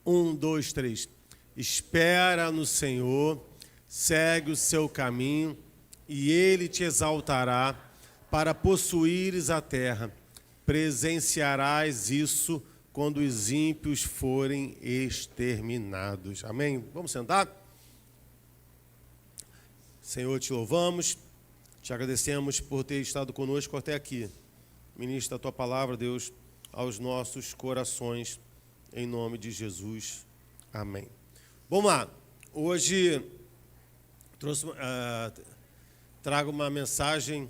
Um, dois, três. Espera no Senhor, segue o seu caminho, e Ele te exaltará para possuíres a terra. Presenciarás isso quando os ímpios forem exterminados. Amém? Vamos sentar? Senhor, te louvamos, te agradecemos por ter estado conosco até aqui. Ministra a tua palavra, Deus, aos nossos corações, em nome de Jesus. Amém. Vamos lá. Hoje trago uma mensagem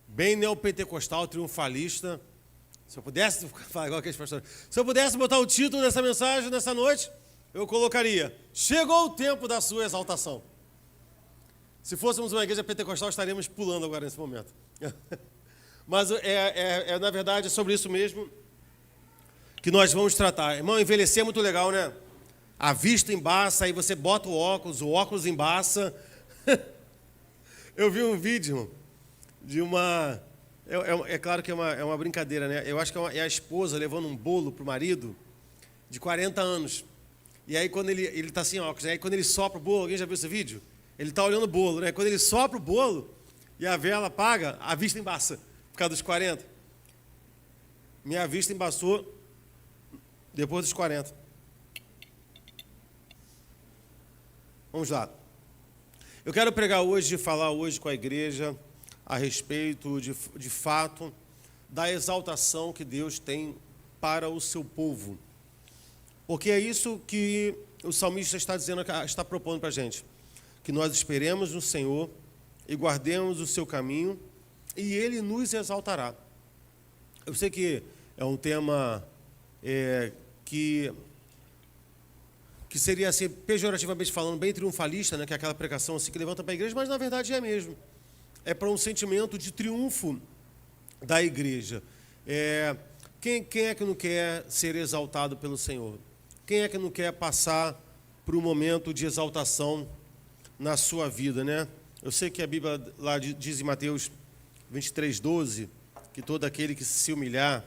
bem neopentecostal, triunfalista. Se eu pudesse falar igual aqueles pastores, se eu pudesse botar o título dessa mensagem nessa noite, eu colocaria: chegou o tempo da sua exaltação. Se fôssemos uma igreja pentecostal, estaríamos pulando agora nesse momento. Mas na verdade, é sobre isso mesmo que nós vamos tratar. Irmão, envelhecer é muito legal, né? A vista embaça, aí você bota o óculos embaça. Eu vi um vídeo de uma... É claro que é uma brincadeira, né? Eu acho que é a esposa levando um bolo para o marido de 40 anos. E aí, quando ele está sem óculos, aí quando ele sopra o bolo, alguém já viu esse vídeo? Ele está olhando o bolo, né? Quando ele sopra o bolo e a vela apaga, a vista embaça, por causa dos 40. Minha vista embaçou depois dos 40. Vamos lá. Eu quero pregar hoje, falar hoje com a igreja a respeito, de fato, da exaltação que Deus tem para o seu povo. Porque é isso que o salmista está dizendo, está propondo para a gente. Que nós esperemos no Senhor e guardemos o seu caminho e Ele nos exaltará. Eu sei que é um tema que seria, assim, pejorativamente falando, bem triunfalista, né? Que é aquela pregação assim, que levanta para a igreja, mas na verdade é mesmo. É para um sentimento de triunfo da igreja. Quem é que não quer ser exaltado pelo Senhor? Quem é que não quer passar por um momento de exaltação na sua vida, né? Eu sei que a Bíblia lá diz em Mateus 23:12, que todo aquele que se humilhar,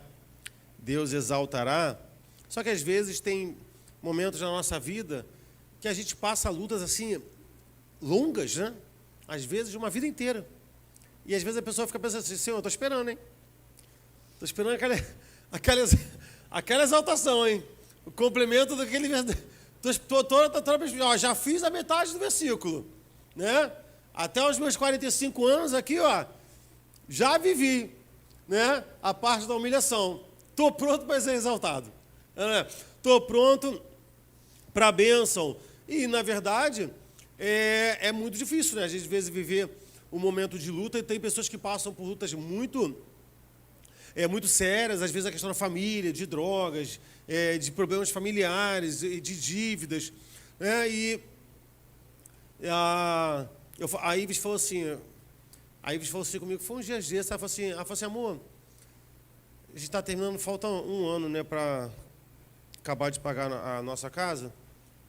Deus exaltará. Só que às vezes tem momentos na nossa vida que a gente passa lutas assim, longas, né? Às vezes de uma vida inteira. E às vezes a pessoa fica pensando assim: Senhor, eu estou esperando, hein? Estou esperando aquela exaltação, hein? O complemento daquele... já fiz a metade do versículo, né? Até os meus 45 anos aqui, ó, já vivi, né? A parte da humilhação. Estou pronto para ser exaltado. Estou pronto para a bênção. E, na verdade, é muito difícil, né? A gente, às vezes, viver um momento de luta, e tem pessoas que passam por lutas muito sérias, às vezes a questão da família, de drogas, de problemas familiares, de dívidas, né? A Ives falou assim comigo, foi uns dias desses, ela falou assim, amor, a gente está terminando, falta um ano, né, para acabar de pagar a nossa casa.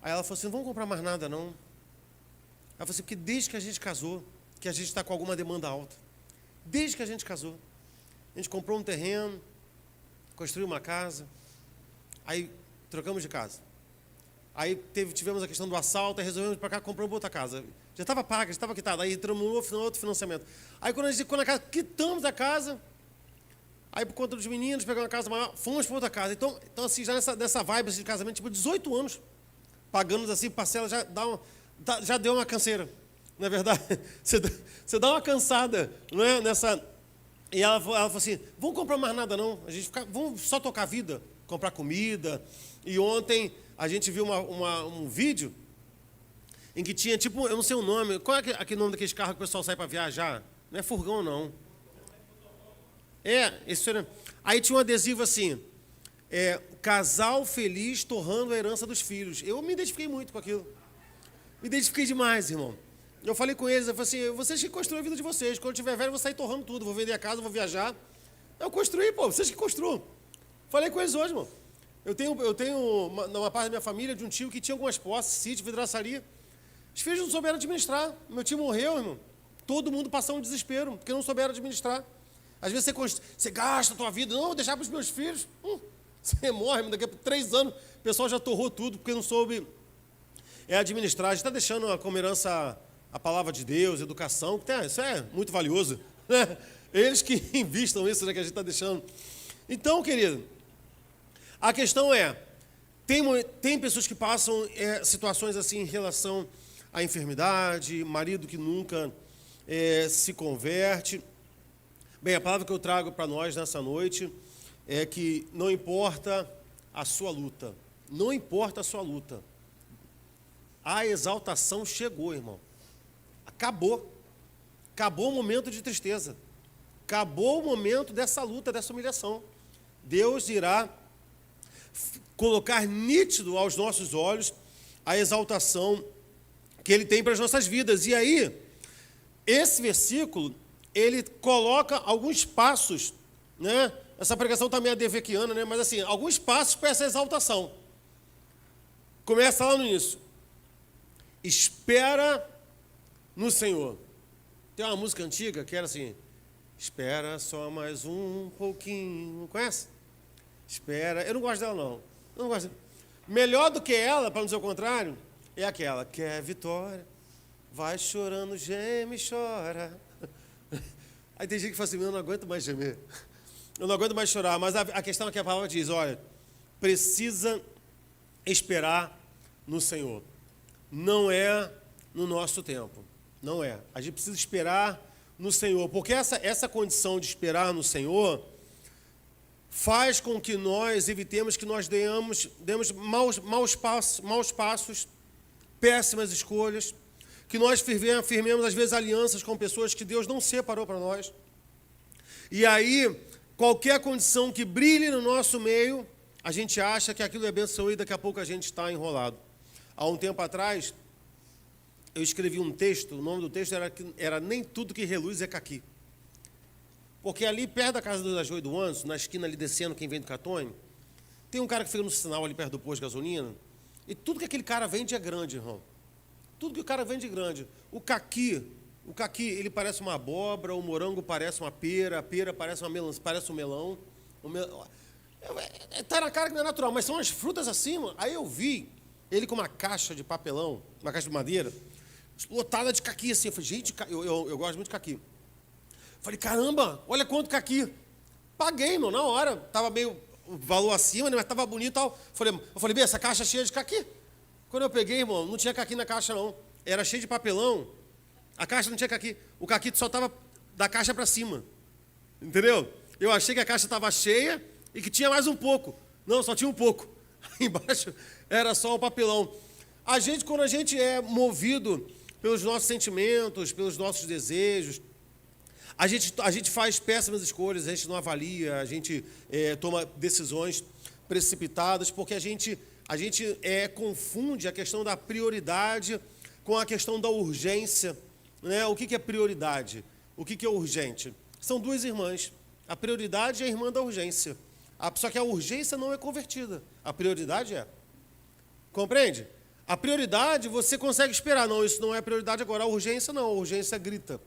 Aí ela falou assim: não vamos comprar mais nada, não. Ela falou assim: porque desde que a gente casou, que a gente está com alguma demanda alta. Desde que a gente casou. A gente comprou um terreno, construiu uma casa, aí trocamos de casa. Aí tivemos a questão do assalto, aí resolvemos ir para cá, compramos outra casa. Já estava paga, já estava quitada, aí entramos no outro financiamento. Aí quando a casa, quitamos a casa, aí por conta dos meninos, pegamos uma casa maior, fomos para outra casa. Então assim, já nessa vibe assim, de casamento, tipo 18 anos, pagando assim, parcela, já deu uma canseira. Não é verdade? Você dá uma cansada, não é? E ela falou assim: vamos comprar mais nada não, vamos só tocar a vida, comprar comida. E ontem a gente viu um vídeo em que tinha tipo, eu não sei o nome, qual é aquele nome daqueles carros que o pessoal sai para viajar? Não é furgão não. Isso era. Aí tinha um adesivo assim: casal feliz torrando a herança dos filhos. Eu me identifiquei muito com aquilo. Me identifiquei demais, irmão. Eu falei com eles, eu falei assim: vocês que construem a vida de vocês. Quando eu tiver velho, eu vou sair torrando tudo. Vou vender a casa, vou viajar. Eu construí, vocês que construam. Falei com eles hoje, irmão. Eu tenho uma parte da minha família, de um tio que tinha algumas posses, sítio, vidraçaria. Os filhos não souberam administrar. Meu tio morreu, irmão. Todo mundo passou um desespero, porque não souberam administrar. Às vezes você gasta a tua vida. Não, vou deixar para os meus filhos. Você morre, daqui a 3 anos, o pessoal já torrou tudo, porque não soube administrar. A gente está deixando como herança a palavra de Deus, educação, isso é muito valioso, né? Eles que investam isso, né, que a gente está deixando. Então, querido, a questão é, tem pessoas que passam situações assim em relação à enfermidade, marido que nunca se converte. Bem, a palavra que eu trago para nós nessa noite é que não importa a sua luta, não importa a sua luta, a exaltação chegou, irmão. Acabou o momento de tristeza, acabou o momento dessa luta, dessa humilhação. Deus irá colocar nítido aos nossos olhos a exaltação que Ele tem para as nossas vidas. E aí, esse versículo, ele coloca alguns passos, né? Essa pregação está meio adevequiana, né? Mas assim, alguns passos para essa exaltação. Começa lá no início. Espera no Senhor. Tem uma música antiga que era assim, espera só mais um pouquinho. Conhece? Espera. Eu não gosto dela, não. Eu não gosto. Melhor do que ela, para não dizer o contrário, é aquela, quer vitória, vai chorando, geme e chora. Aí tem gente que fala assim, eu não aguento mais gemer. Eu não aguento mais chorar. Mas a questão é que a palavra diz, olha, precisa esperar no Senhor. Não é no nosso tempo. Não é. A gente precisa esperar no Senhor. Porque essa condição de esperar no Senhor faz com que nós evitemos que nós demos maus passos, péssimas escolhas, que nós firmemos, às vezes, alianças com pessoas que Deus não separou para nós. E aí, qualquer condição que brilhe no nosso meio, a gente acha que aquilo é bênção e daqui a pouco a gente está enrolado. Há um tempo atrás, eu escrevi um texto, o nome do texto era Nem Tudo que Reluz é Caqui. Porque ali, perto da casa da Joia do Anso, na esquina ali descendo, quem vem do Catone, tem um cara que fica no sinal ali perto do posto de gasolina, e tudo que aquele cara vende é grande, irmão. Tudo que o cara vende é grande. O caqui, ele parece uma abóbora, o morango parece uma pera, a pera parece uma melancia, parece um melão. Está na cara que não é natural, mas são as frutas assim, mano. Aí eu vi ele com uma caixa de papelão, uma caixa de madeira, lotada de caqui assim. Eu falei, gente, eu gosto muito de caqui. Falei, caramba, olha quanto caqui. Paguei, mano, na hora. Estava meio o valor acima, né, mas estava bonito e tal. Eu falei, bem, essa caixa é cheia de caqui. Quando eu peguei, irmão, não tinha caqui na caixa, não. Era cheio de papelão. A caixa não tinha caqui. O caqui só estava da caixa para cima. Entendeu? Eu achei que a caixa estava cheia e que tinha mais um pouco. Não, só tinha um pouco. Embaixo era só o papelão. Quando a gente é movido pelos nossos sentimentos, pelos nossos desejos, a gente faz péssimas escolhas, a gente não avalia, a gente toma decisões precipitadas, porque a gente confunde a questão da prioridade com a questão da urgência, né? O que é prioridade? O que é urgente? São duas irmãs. A prioridade é a irmã da urgência. Só que a urgência não é convertida. A prioridade é. Compreende? A prioridade você consegue esperar. Não, isso não é prioridade agora. A urgência não. A urgência grita.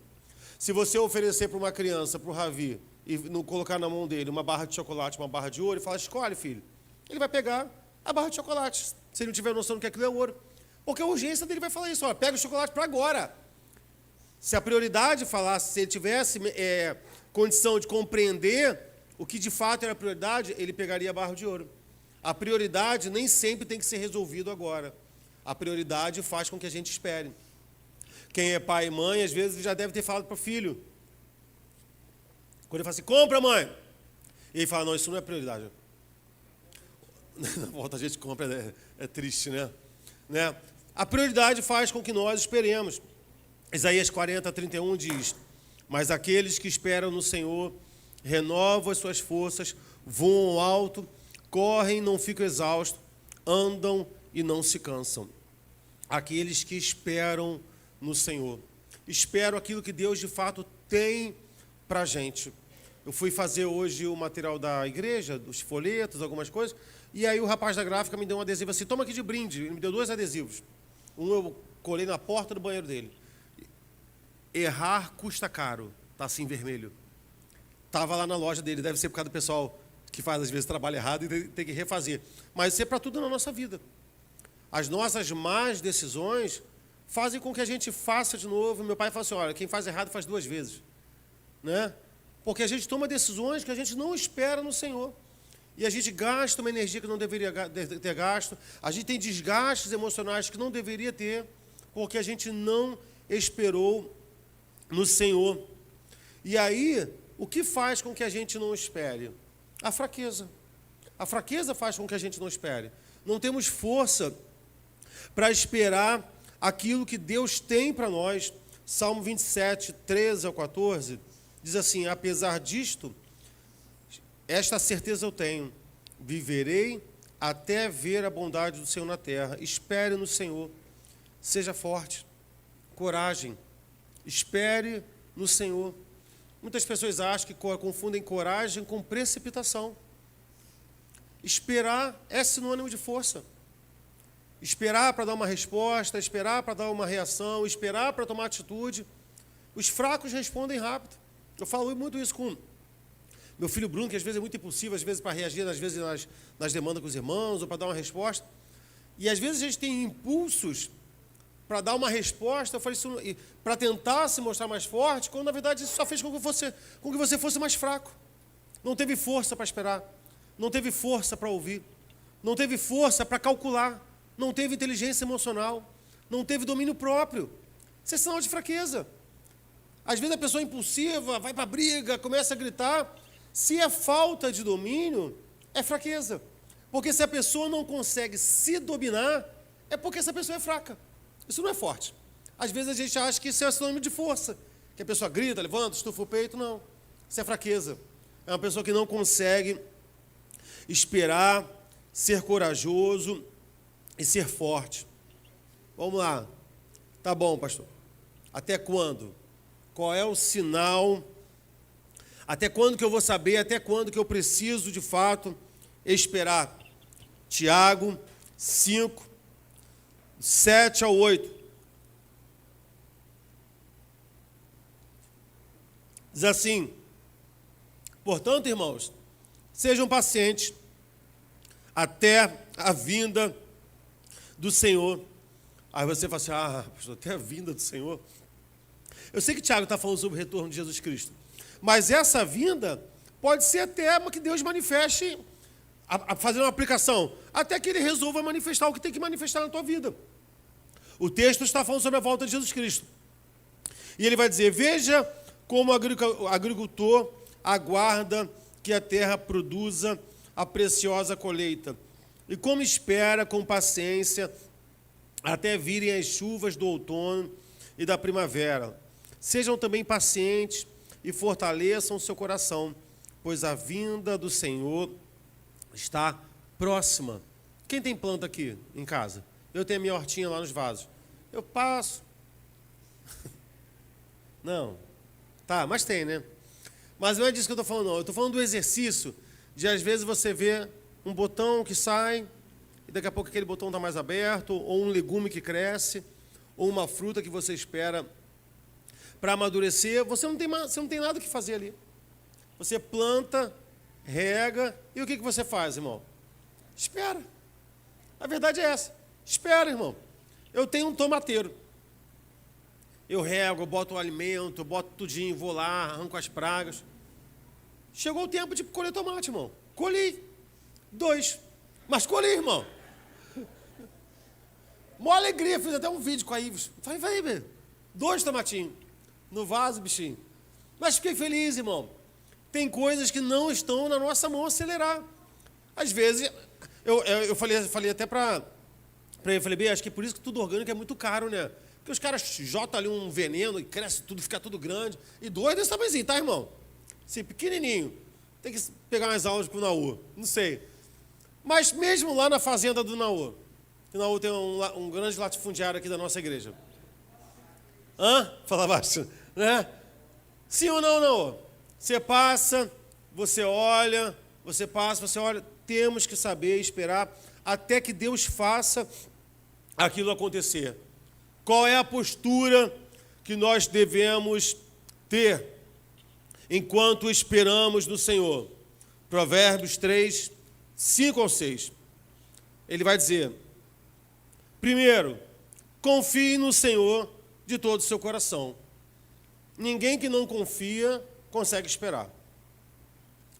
Se você oferecer para uma criança, para o Ravi, e não colocar na mão dele uma barra de chocolate, uma barra de ouro, e falar, escolhe, filho. Ele vai pegar a barra de chocolate, se ele não tiver noção do que aquilo é ouro. Porque a urgência dele vai falar isso, pega o chocolate para agora. Se a prioridade falasse, se ele tivesse condição de compreender o que de fato era a prioridade, ele pegaria a barra de ouro. A prioridade nem sempre tem que ser resolvido agora. A prioridade faz com que a gente espere. Quem é pai e mãe, às vezes, já deve ter falado para o filho. Quando ele fala assim, compra, mãe. E ele fala, não, isso não é prioridade. Na volta a gente compra, é triste, né? A prioridade faz com que nós esperemos. Isaías 40, 31 diz, mas aqueles que esperam no Senhor renovam as suas forças, voam alto, correm e não ficam exaustos, andam e não se cansam. Aqueles que esperam no Senhor. Espero aquilo que Deus de fato tem para a gente. Eu fui fazer hoje o material da igreja, os folhetos, algumas coisas, e aí o rapaz da gráfica me deu um adesivo assim, toma aqui de brinde. Ele me deu 2 adesivos. Um eu colei na porta do banheiro dele. Errar custa caro. Está assim, vermelho. Estava lá na loja dele, deve ser por causa do pessoal que faz às vezes trabalho errado e tem que refazer. Mas isso é para tudo na nossa vida. As nossas más decisões fazem com que a gente faça de novo. Meu pai fala assim, olha, quem faz errado faz 2 vezes. Né? Porque a gente toma decisões que a gente não espera no Senhor. E a gente gasta uma energia que não deveria ter gasto. A gente tem desgastes emocionais que não deveria ter, porque a gente não esperou no Senhor. E aí, o que faz com que a gente não espere? A fraqueza. A fraqueza faz com que a gente não espere. Não temos força para esperar aquilo que Deus tem para nós. Salmo 27, 13 ao 14, diz assim, apesar disto, esta certeza eu tenho, viverei até ver a bondade do Senhor na terra. Espere no Senhor, seja forte, coragem, espere no Senhor. Muitas pessoas acham que confundem coragem com precipitação. Esperar é sinônimo de força. Esperar para dar uma resposta, esperar para dar uma reação, esperar para tomar atitude. Os fracos respondem rápido. Eu falo muito isso com meu filho Bruno, que às vezes é muito impulsivo, às vezes para reagir, às vezes nas demandas com os irmãos, ou para dar uma resposta. E às vezes a gente tem impulsos para dar uma resposta, eu falei isso, para tentar se mostrar mais forte, quando na verdade isso só fez com que você fosse mais fraco. Não teve força para esperar, não teve força para ouvir, não teve força para calcular, não teve inteligência emocional, não teve domínio próprio. Isso é sinal de fraqueza. Às vezes a pessoa é impulsiva, vai para a briga, começa a gritar. Se é falta de domínio, é fraqueza. Porque se a pessoa não consegue se dominar, é porque essa pessoa é fraca. Isso não é forte. Às vezes a gente acha que isso é sinônimo de força. Que a pessoa grita, levanta, estufa o peito. Não. Isso é fraqueza. É uma pessoa que não consegue esperar, ser corajoso e ser forte. Vamos lá. Tá bom, pastor. Até quando? Qual é o sinal? Até quando que eu vou saber? Até quando que eu preciso, de fato, esperar? Tiago 5, 7 ao 8. Diz assim, portanto, irmãos, sejam pacientes até a vinda do Senhor. Aí você fala assim, pastor, até a vinda do Senhor. Eu sei que Tiago está falando sobre o retorno de Jesus Cristo, mas essa vinda pode ser até uma que Deus manifeste, fazendo uma aplicação, até que Ele resolva manifestar o que tem que manifestar na tua vida. O texto está falando sobre a volta de Jesus Cristo. E ele vai dizer, veja como o agricultor aguarda que a terra produza a preciosa colheita, e como espera com paciência até virem as chuvas do outono e da primavera. Sejam também pacientes e fortaleçam o seu coração, pois a vinda do Senhor está próxima. Quem tem planta aqui em casa? Eu tenho a minha hortinha lá nos vasos. Eu passo. Não. Tá, mas tem, né? Mas não é disso que eu estou falando, não. Eu estou falando do exercício de, às vezes, você vê um botão que sai e daqui a pouco aquele botão está mais aberto, ou um legume que cresce, ou uma fruta que você espera para amadurecer. Você não tem nada o que fazer ali. Você planta, rega, e o que você faz, irmão? Espera. A verdade é essa. Espera, irmão. Eu tenho um tomateiro. Eu rego, eu boto o alimento, eu boto tudinho, vou lá, arranco as pragas. Chegou o tempo de colher tomate, irmão. Colhi. 2. Mas colhi, irmão. Mó alegria, fiz até um vídeo com a Ives. Vai, velho. 2 tomatinhos. No vaso, bichinho. Mas fiquei feliz, irmão. Tem coisas que não estão na nossa mão acelerar. Às vezes, eu falei até para ele, falei, bem, acho que é por isso que tudo orgânico é muito caro, né? Porque os caras jotam ali um veneno e cresce tudo, fica tudo grande. E 2 desse tamanhozinho, tá, irmão? Assim, pequenininho. Tem que pegar umas aulas com o Naú. Não sei. Mas mesmo lá na fazenda do Naú, que o Naú tem um grande latifundiário aqui da nossa igreja. Fala baixo. Né? Sim ou não, Naú? Você passa, você olha, você passa, você olha. Temos que saber esperar até que Deus faça aquilo acontecer. Qual é a postura que nós devemos ter enquanto esperamos no Senhor? Provérbios 3, 5 ao 6. Ele vai dizer: primeiro, confie no Senhor de todo o seu coração. Ninguém que não confia consegue esperar.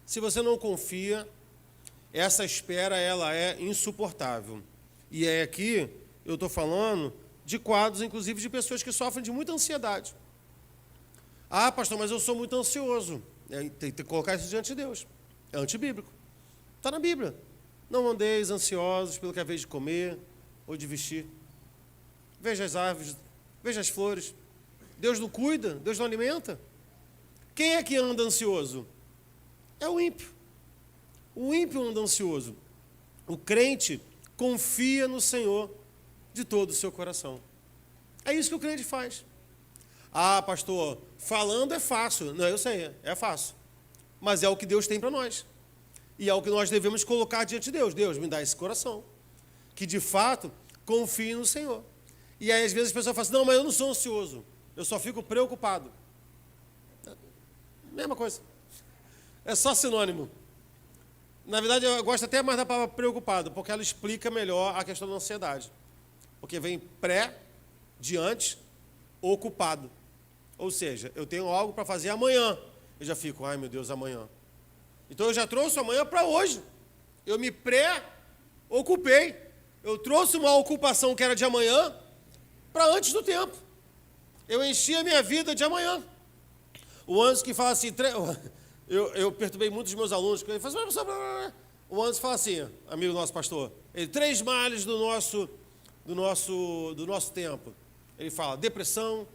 Se você não confia, essa espera ela é insuportável. E é aqui, eu estou falando de quadros, inclusive, de pessoas que sofrem de muita ansiedade. Ah, pastor, mas eu sou muito ansioso. Tem que colocar isso diante de Deus. É antibíblico. Está na Bíblia. Não andeis ansiosos pelo que é vez de comer ou de vestir. Veja as árvores, veja as flores. Deus não cuida, Deus não alimenta. Quem é que anda ansioso? É o ímpio. O ímpio anda ansioso. O crente confia no Senhor de todo o seu coração. É isso que o crente faz. Ah, pastor, falando é fácil. Não, eu sei, é fácil. Mas é o que Deus tem para nós. E é o que nós devemos colocar diante de Deus. Deus, me dá esse coração. Que, de fato, confie no Senhor. E aí, às vezes, as pessoas falam assim, não, mas eu não sou ansioso. Eu só fico preocupado. Mesma coisa. É só sinônimo. Na verdade, eu gosto até mais da palavra preocupado, porque ela explica melhor a questão da ansiedade. Porque vem pré, diante, ocupado. Ou seja, eu tenho algo para fazer amanhã. Eu já fico, ai meu Deus, amanhã. Então eu já trouxe amanhã para hoje. Eu me pré-ocupei. Eu trouxe uma ocupação que era de amanhã para antes do tempo. Eu enchi a minha vida de amanhã. O Anderson que fala assim, eu perturbei muitos dos meus alunos, ele fala assim, o Anderson fala assim, amigo nosso pastor, ele, 3 males do nosso tempo. Ele fala depressão,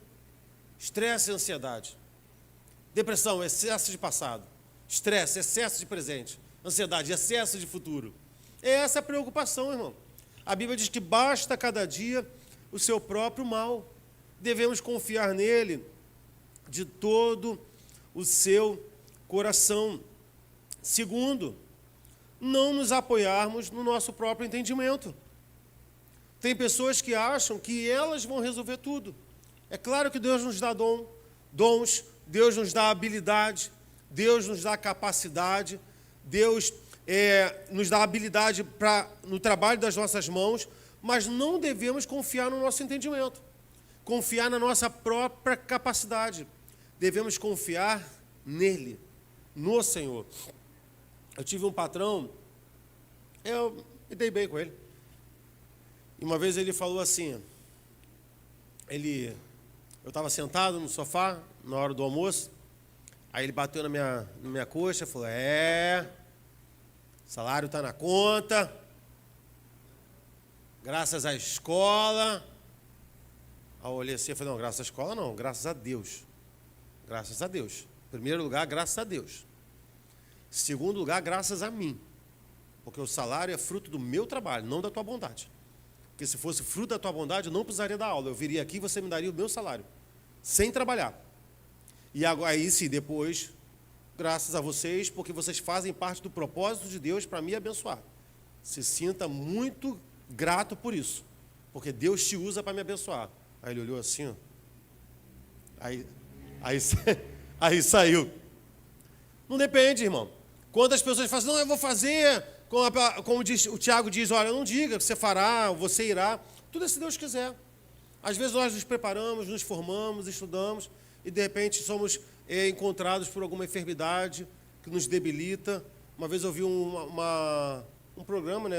estresse e ansiedade. Depressão, excesso de passado. Estresse, excesso de presente. Ansiedade, excesso de futuro. É essa a preocupação, irmão. A Bíblia diz que basta cada dia o seu próprio mal. Devemos confiar nele de todo o seu coração. Segundo, não nos apoiarmos no nosso próprio entendimento. Tem pessoas que acham que elas vão resolver tudo. É claro que Deus nos dá dons, Deus nos dá habilidade, Deus nos dá capacidade, Deus nos dá habilidade no trabalho das nossas mãos, mas não devemos confiar no nosso entendimento, confiar na nossa própria capacidade. Devemos confiar nele, no Senhor. Eu tive um patrão, eu me dei bem com ele. E uma vez ele falou assim, eu estava sentado no sofá, na hora do almoço, aí ele bateu na minha coxa e falou, salário está na conta, graças à escola. Aí eu olhei assim e falei, não, graças à escola não, graças a Deus. Graças a Deus. Em primeiro lugar, graças a Deus. Em segundo lugar, graças a mim. Porque o salário é fruto do meu trabalho, não da tua bondade. Porque se fosse fruto da tua bondade, eu não precisaria dar aula. Eu viria aqui e você me daria o meu salário. Sem trabalhar. E aí sim, depois, graças a vocês, porque vocês fazem parte do propósito de Deus para me abençoar. Se sinta muito grato por isso. Porque Deus te usa para me abençoar. Aí ele olhou assim, ó. Aí saiu. Não depende, irmão. Quando as pessoas falam assim, não, eu vou fazer, como o Tiago diz, olha, não diga que você fará, você irá. Tudo é se Deus quiser. Às vezes nós nos preparamos, nos formamos, estudamos, e de repente somos encontrados por alguma enfermidade que nos debilita. Uma vez eu vi um programa, né,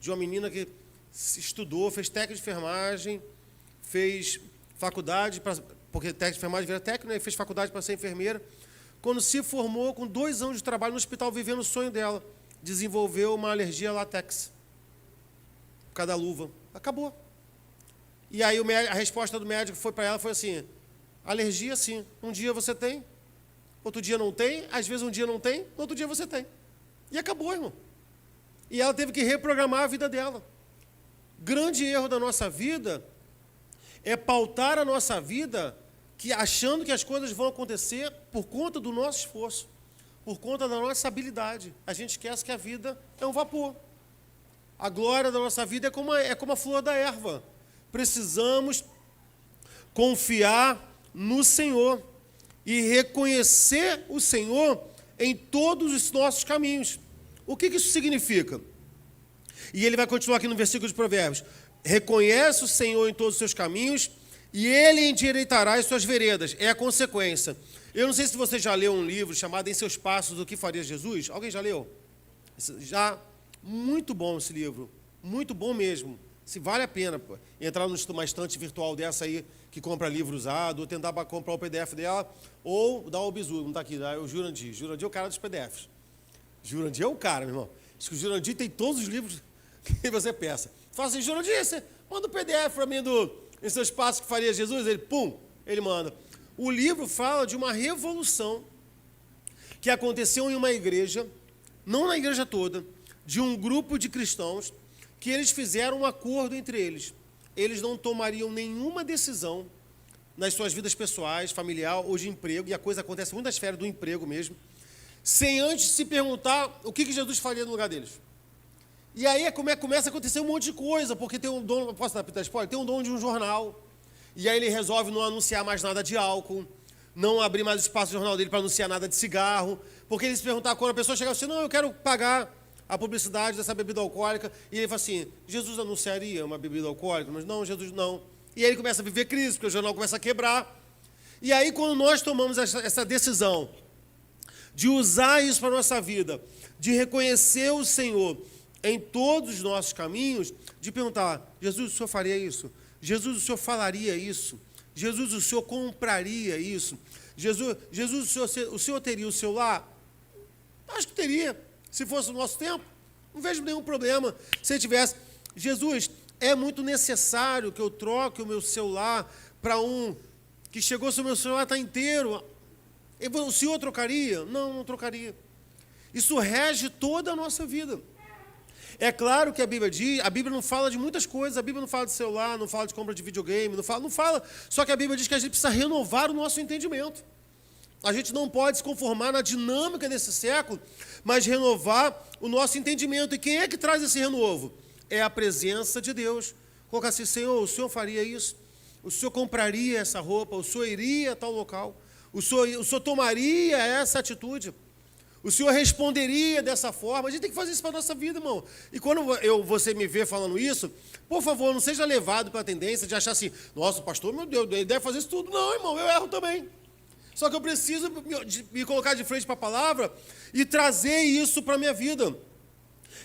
de uma menina que estudou, fez técnica de enfermagem, fez faculdade, porque técnica de enfermagem vira técnico, né, fez faculdade para ser enfermeira. Quando se formou, com 2 anos de trabalho no hospital, vivendo o sonho dela, desenvolveu uma alergia a látex, por causa da luva. Acabou. E aí a resposta do médico foi para ela, foi assim, alergia sim, um dia você tem, outro dia não tem, às vezes um dia não tem, outro dia você tem. E acabou, irmão. E ela teve que reprogramar a vida dela. Grande erro da nossa vida é pautar a nossa vida achando que as coisas vão acontecer por conta do nosso esforço, por conta da nossa habilidade. A gente esquece que a vida é um vapor. A glória da nossa vida é como a flor da erva. Precisamos confiar no Senhor. E reconhecer o Senhor em todos os nossos caminhos. O que isso significa? E ele vai continuar aqui no versículo de Provérbios. Reconhece o Senhor em todos os seus caminhos e Ele endireitará as suas veredas. É a consequência. Eu não sei se você já leu um livro chamado Em Seus Passos, O que Faria Jesus? Alguém já leu? Já. Muito bom esse livro. Muito bom mesmo. Se vale a pena entrar numa estante virtual dessa aí, que compra livro usado, ou tentar comprar o PDF dela, ou dar o bizu, não está aqui, é o Jurandir. Jurandir é o cara dos PDFs. Jurandir é o cara, meu irmão. Diz que o Jurandir tem todos os livros que você peça. Fala assim, Jurandir, você manda o PDF para mim Em Seus Passos, que faria Jesus? Ele, pum, ele manda. O livro fala de uma revolução que aconteceu em uma igreja, não na igreja toda, de um grupo de cristãos, que eles fizeram um acordo entre eles. Eles não tomariam nenhuma decisão nas suas vidas pessoais, familiar ou de emprego, e a coisa acontece muito na esfera do emprego mesmo, sem antes se perguntar o que Jesus faria no lugar deles. E aí começa a acontecer um monte de coisa, porque tem um dono, posso dar spoiler? Tem um dono de um jornal, e aí ele resolve não anunciar mais nada de álcool, não abrir mais espaço no jornal dele para anunciar nada de cigarro, porque ele se perguntar quando a pessoa chegava assim, não, eu quero pagar a publicidade dessa bebida alcoólica, e ele fala assim, Jesus anunciaria uma bebida alcoólica? Mas não, Jesus não. E aí ele começa a viver crise, porque o jornal começa a quebrar. E aí quando nós tomamos essa decisão de usar isso para a nossa vida, de reconhecer o Senhor em todos os nossos caminhos, de perguntar, Jesus, o Senhor faria isso? Jesus, o Senhor falaria isso? Jesus, o Senhor compraria isso? Jesus, o Senhor teria o seu lar? Acho que teria. Se fosse o nosso tempo, não vejo nenhum problema. Se ele tivesse, Jesus, é muito necessário que eu troque o meu celular para um que chegou, se o meu celular está inteiro. O Senhor trocaria? Não, não trocaria. Isso rege toda a nossa vida. É claro que a Bíblia não fala de muitas coisas, a Bíblia não fala de celular, não fala de compra de videogame, não fala, só que a Bíblia diz que a gente precisa renovar o nosso entendimento. A gente não pode se conformar na dinâmica desse século, mas renovar o nosso entendimento. E quem é que traz esse renovo? É a presença de Deus. Colocar assim, Senhor, o Senhor faria isso? O Senhor compraria essa roupa? O Senhor iria a tal local? O Senhor tomaria essa atitude? O Senhor responderia dessa forma? A gente tem que fazer isso para a nossa vida, irmão. E quando você me vê falando isso, por favor, não seja levado pela tendência de achar assim, nossa, pastor, meu Deus, ele deve fazer isso tudo. Não, irmão, eu erro também. Só que eu preciso me colocar de frente para a palavra e trazer isso para a minha vida.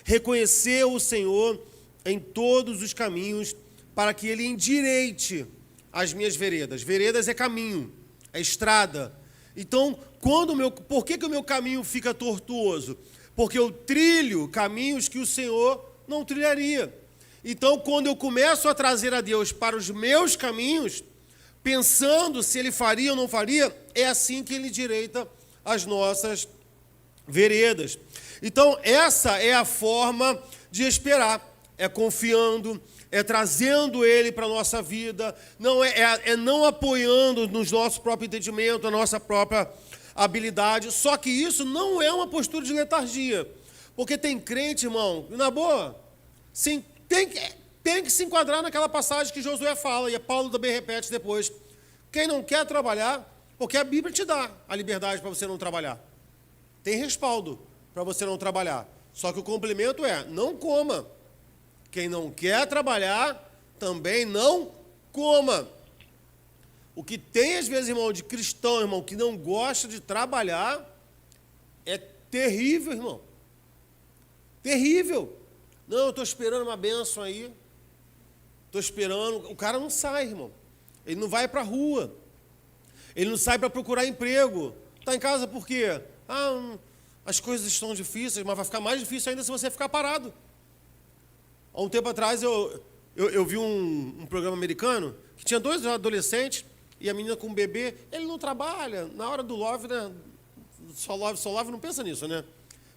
Reconhecer o Senhor em todos os caminhos para que Ele endireite as minhas veredas. Veredas é caminho, é estrada. Então, por que o meu caminho fica tortuoso? Porque eu trilho caminhos que o Senhor não trilharia. Então, quando eu começo a trazer a Deus para os meus caminhos, pensando se Ele faria ou não faria, é assim que Ele endireita as nossas veredas. Então, essa é a forma de esperar. É confiando, é trazendo Ele para a nossa vida, é não apoiando nos nossos próprios entendimentos, a nossa própria habilidade. Só que isso não é uma postura de letargia. Porque tem crente, irmão, na boa, sim, tem que se enquadrar naquela passagem que Josué fala, e Paulo também repete depois. Quem não quer trabalhar, porque a Bíblia te dá a liberdade para você não trabalhar. Tem respaldo para você não trabalhar. Só que o complemento é, não coma. Quem não quer trabalhar, também não coma. O que tem, às vezes, irmão, de cristão, irmão, que não gosta de trabalhar, é terrível, irmão. Terrível. Não, eu estou esperando uma bênção aí. Estou esperando. O cara não sai, irmão. Ele não vai para a rua. Ele não sai para procurar emprego. Está em casa por quê? As coisas estão difíceis, mas vai ficar mais difícil ainda se você ficar parado. Há um tempo atrás eu vi um programa americano que tinha 2 adolescentes e a menina com um bebê. Ele não trabalha. Na hora do love, né? Só love não pensa nisso, né?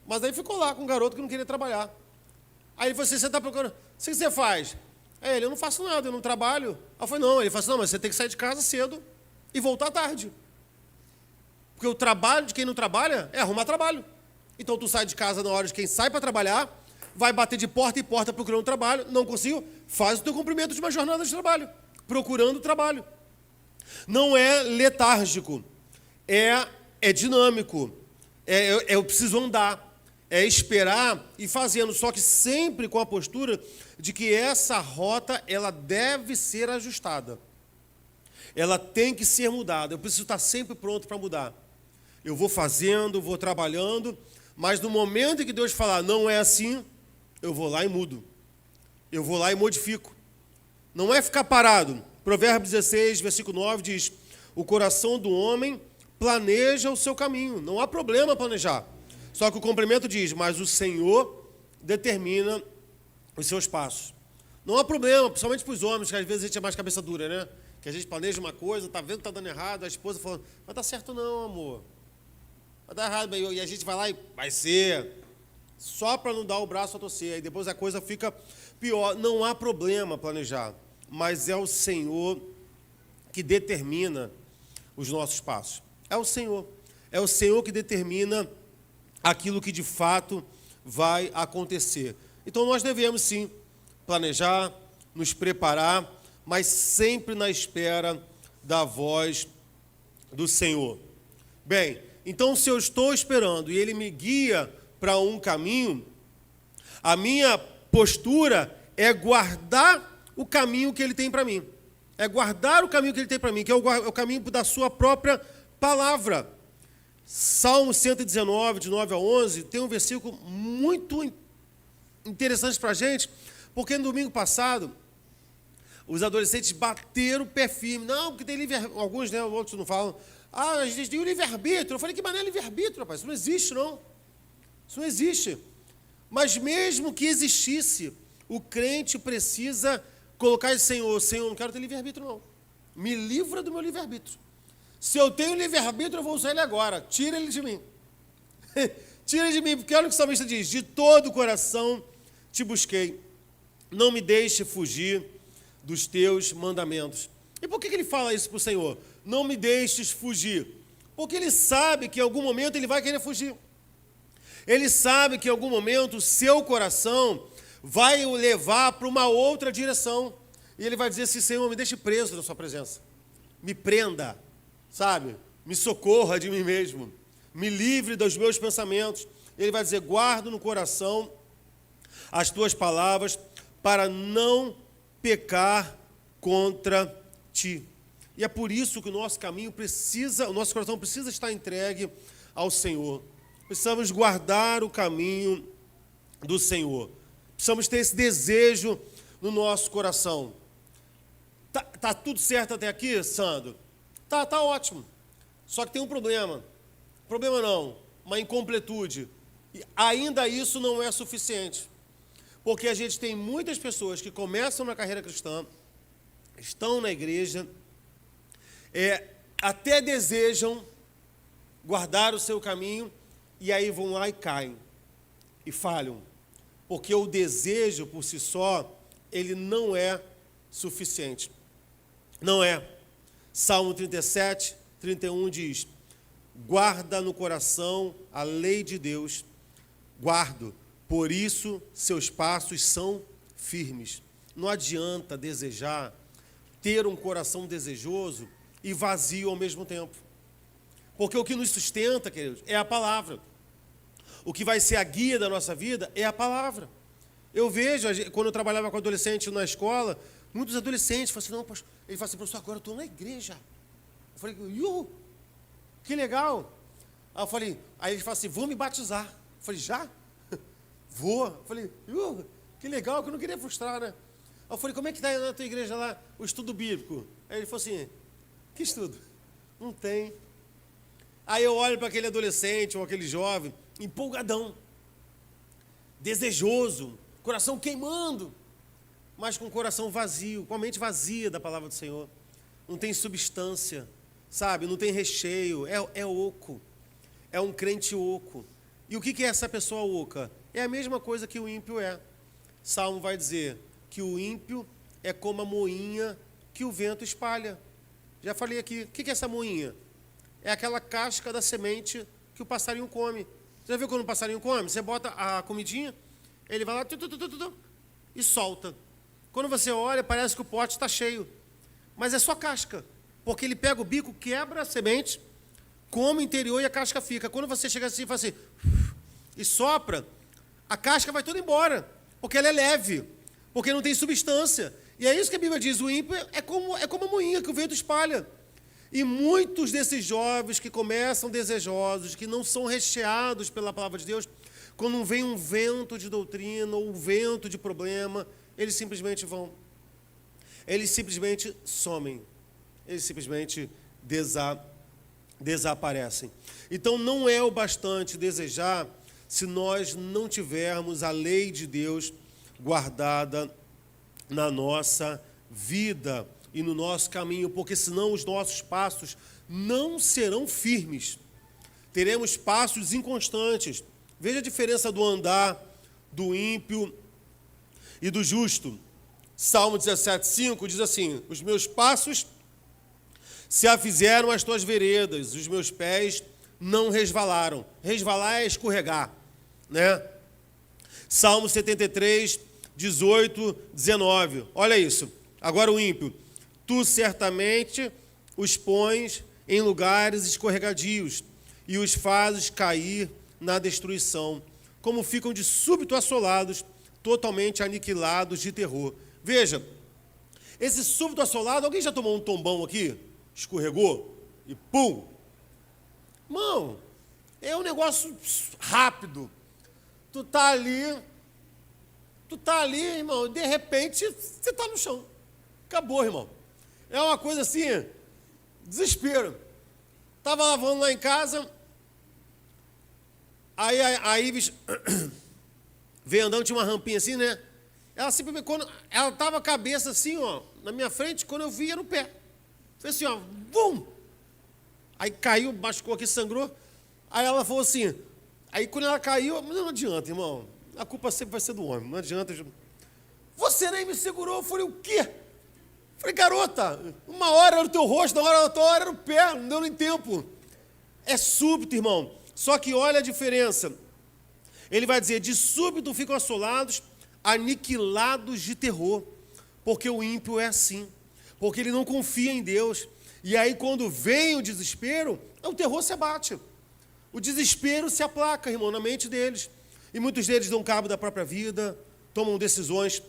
Mas aí ficou lá com um garoto que não queria trabalhar. Aí ele falou assim, você está procurando, o que você faz? Aí ele, eu não faço nada, eu não trabalho. Aí eu falei, não. Ele falou assim, não, mas você tem que sair de casa cedo e voltar tarde. Porque o trabalho de quem não trabalha é arrumar trabalho. Então tu sai de casa na hora de quem sai para trabalhar, vai bater de porta em porta procurando trabalho, não consigo, faz o teu cumprimento de uma jornada de trabalho, procurando trabalho. Não é letárgico, é dinâmico, Eu preciso andar. É esperar e fazendo, só que sempre com a postura de que essa rota ela deve ser ajustada. Ela tem que ser mudada. Eu preciso estar sempre pronto para mudar. Eu vou fazendo, vou trabalhando, mas no momento em que Deus falar, não é assim, eu vou lá e mudo. Eu vou lá e modifico. Não é ficar parado. Provérbios 16, versículo 9 diz, o coração do homem planeja o seu caminho. Não há problema planejar. Só que o complemento diz, mas o Senhor determina os seus passos. Não há problema, principalmente para os homens, que às vezes a gente é mais cabeça dura, né? Que a gente planeja uma coisa, está vendo que está dando errado, a esposa falando, vai dar certo não, amor. Vai dar errado, e a gente vai lá e vai ser. Só para não dar o braço a torcer, aí depois a coisa fica pior. Não há problema planejar, mas é o Senhor que determina os nossos passos. É o Senhor que determina aquilo que de fato vai acontecer. Então nós devemos sim planejar, nos preparar, mas sempre na espera da voz do Senhor. Bem, então se eu estou esperando e Ele me guia para um caminho, a minha postura é guardar o caminho que Ele tem para mim. É guardar o caminho que Ele tem para mim, que é o caminho da sua própria palavra. Salmo 119, de 9 a 11, tem um versículo muito interessante para a gente, porque no domingo passado, os adolescentes bateram o pé firme. Não, porque tem livre-arbítrio. Alguns, né, outros não falam. A gente tem o livre-arbítrio. Eu falei, que maneira livre-arbítrio, rapaz? Isso não existe, não. Isso não existe. Mas mesmo que existisse, o crente precisa colocar esse Senhor, não quero ter livre-arbítrio, não. Me livra do meu livre-arbítrio. Se eu tenho livre-arbítrio, eu vou usar ele agora. Tira ele de mim. Tira ele de mim, porque olha o que o salmista diz. De todo o coração te busquei. Não me deixe fugir dos teus mandamentos. E por que ele fala isso para o Senhor? Não me deixes fugir. Porque ele sabe que em algum momento ele vai querer fugir. Ele sabe que em algum momento o seu coração vai o levar para uma outra direção. E ele vai dizer assim, Senhor, me deixe preso na sua presença. Me prenda. Sabe, me socorra de mim mesmo, me livre dos meus pensamentos. Ele vai dizer, guardo no coração as tuas palavras para não pecar contra ti. E é por isso que o nosso caminho precisa, o nosso coração precisa estar entregue ao Senhor. Precisamos guardar o caminho do Senhor. Precisamos ter esse desejo no nosso coração. Tá tudo certo até aqui, Sandro? Tá ótimo. Só que tem um problema. Problema não, uma incompletude. E ainda isso não é suficiente. Porque a gente tem muitas pessoas que começam na carreira cristã, estão na igreja, até desejam guardar o seu caminho, e aí vão lá e caem, e falham. Porque o desejo por si só, ele não é suficiente. Não é. Salmo 37, 31 diz, guarda no coração a lei de Deus, guardo, por isso seus passos são firmes. Não adianta desejar, ter um coração desejoso e vazio ao mesmo tempo. Porque o que nos sustenta, queridos, é a palavra. O que vai ser a guia da nossa vida é a palavra. Eu vejo, quando eu trabalhava com adolescente na escola, muitos adolescentes falam assim, não, pastor, ele fala assim, professor, agora eu estou na igreja. Eu falei, que legal. Aí ele fala assim, vou me batizar. Eu falei, já? Vou. Eu falei, que legal, que eu não queria frustrar, né? Aí eu falei, como é que está na tua igreja lá o estudo bíblico? Aí ele falou assim, que estudo? Não tem. Aí eu olho para aquele adolescente ou aquele jovem, empolgadão, desejoso, coração queimando, mas com o coração vazio, com a mente vazia da palavra do Senhor. Não tem substância, sabe? Não tem recheio, é oco, é um crente oco. E o que é essa pessoa oca? É a mesma coisa que o ímpio é. Salmo vai dizer que o ímpio é como a moinha que o vento espalha. Já falei aqui, o que é essa moinha? É aquela casca da semente que o passarinho come. Você já viu quando o passarinho come? Você bota a comidinha, ele vai lá e solta. Quando você olha, parece que o pote está cheio. Mas é só casca. Porque ele pega o bico, quebra a semente, come o interior e a casca fica. Quando você chega assim e faz assim, e sopra, a casca vai toda embora, porque ela é leve, porque não tem substância. E é isso que a Bíblia diz, o ímpio é como a moinha que o vento espalha. E muitos desses jovens que começam desejosos, que não são recheados pela palavra de Deus, quando vem um vento de doutrina ou um vento de problema, eles simplesmente vão. Eles simplesmente somem. Eles simplesmente desaparecem. Então não é o bastante desejar se nós não tivermos a lei de Deus guardada na nossa vida e no nosso caminho, porque senão os nossos passos não serão firmes. Teremos passos inconstantes. Veja a diferença do andar do ímpio e do justo. Salmo 17:5 diz assim: os meus passos se afizeram às tuas veredas, os meus pés não resvalaram. Resvalar é escorregar, né? Salmo 73:18-19. Olha isso. Agora o ímpio. Tu certamente os pões em lugares escorregadios e os fazes cair na destruição, como ficam de súbito assolados, totalmente aniquilados de terror. Veja, esse súbito assolado, alguém já tomou um tombão aqui? Escorregou e pum! Irmão, é um negócio rápido. Tu tá ali, irmão, e de repente você tá no chão. Acabou, irmão. É uma coisa assim, desespero. Estava lavando lá em casa, aí a Ives veio andando, tinha uma rampinha assim, né? Ela simplesmente, quando ela estava a cabeça assim, ó, na minha frente, quando eu vi, era no pé. Foi assim, ó, bum! Aí caiu, machucou aqui, sangrou. Aí ela falou assim, aí quando ela caiu, mas não adianta, irmão, a culpa sempre vai ser do homem, não adianta. Você nem me segurou. Eu falei, o quê? Eu falei, garota, uma hora era o teu rosto, outra hora era o pé, não deu nem tempo. É súbito, irmão. Só que olha a diferença. Ele vai dizer, de súbito ficam assolados, aniquilados de terror. Porque o ímpio é assim. Porque ele não confia em Deus. E aí quando vem o desespero, o terror se abate. O desespero se aplaca, irmão, na mente deles. E muitos deles dão cabo da própria vida, tomam decisões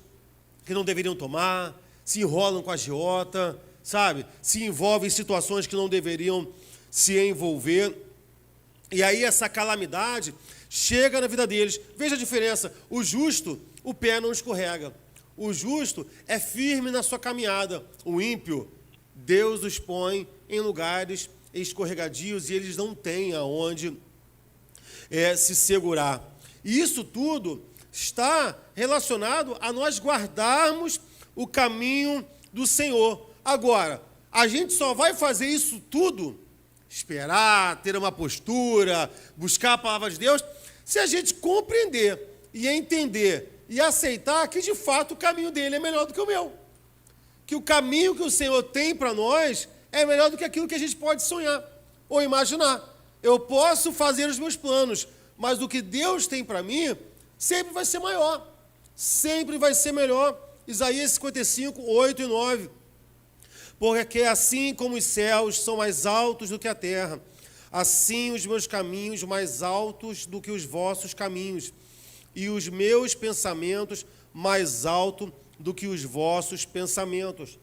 que não deveriam tomar, se enrolam com a agiota, sabe? Se envolvem em situações que não deveriam se envolver. E aí essa calamidade chega na vida deles. Veja a diferença. O justo, o pé não escorrega. O justo é firme na sua caminhada. O ímpio, Deus os põe em lugares escorregadios e eles não têm aonde se segurar. E isso tudo está relacionado a nós guardarmos o caminho do Senhor. Agora, a gente só vai fazer isso tudo, esperar, ter uma postura, buscar a palavra de Deus, se a gente compreender e entender e aceitar que, de fato, o caminho dele é melhor do que o meu. Que o caminho que o Senhor tem para nós é melhor do que aquilo que a gente pode sonhar ou imaginar. Eu posso fazer os meus planos, mas o que Deus tem para mim sempre vai ser maior. Sempre vai ser melhor. Isaías 55, 8 e 9. Porque assim como os céus são mais altos do que a terra, assim os meus caminhos mais altos do que os vossos caminhos, e os meus pensamentos mais altos do que os vossos pensamentos.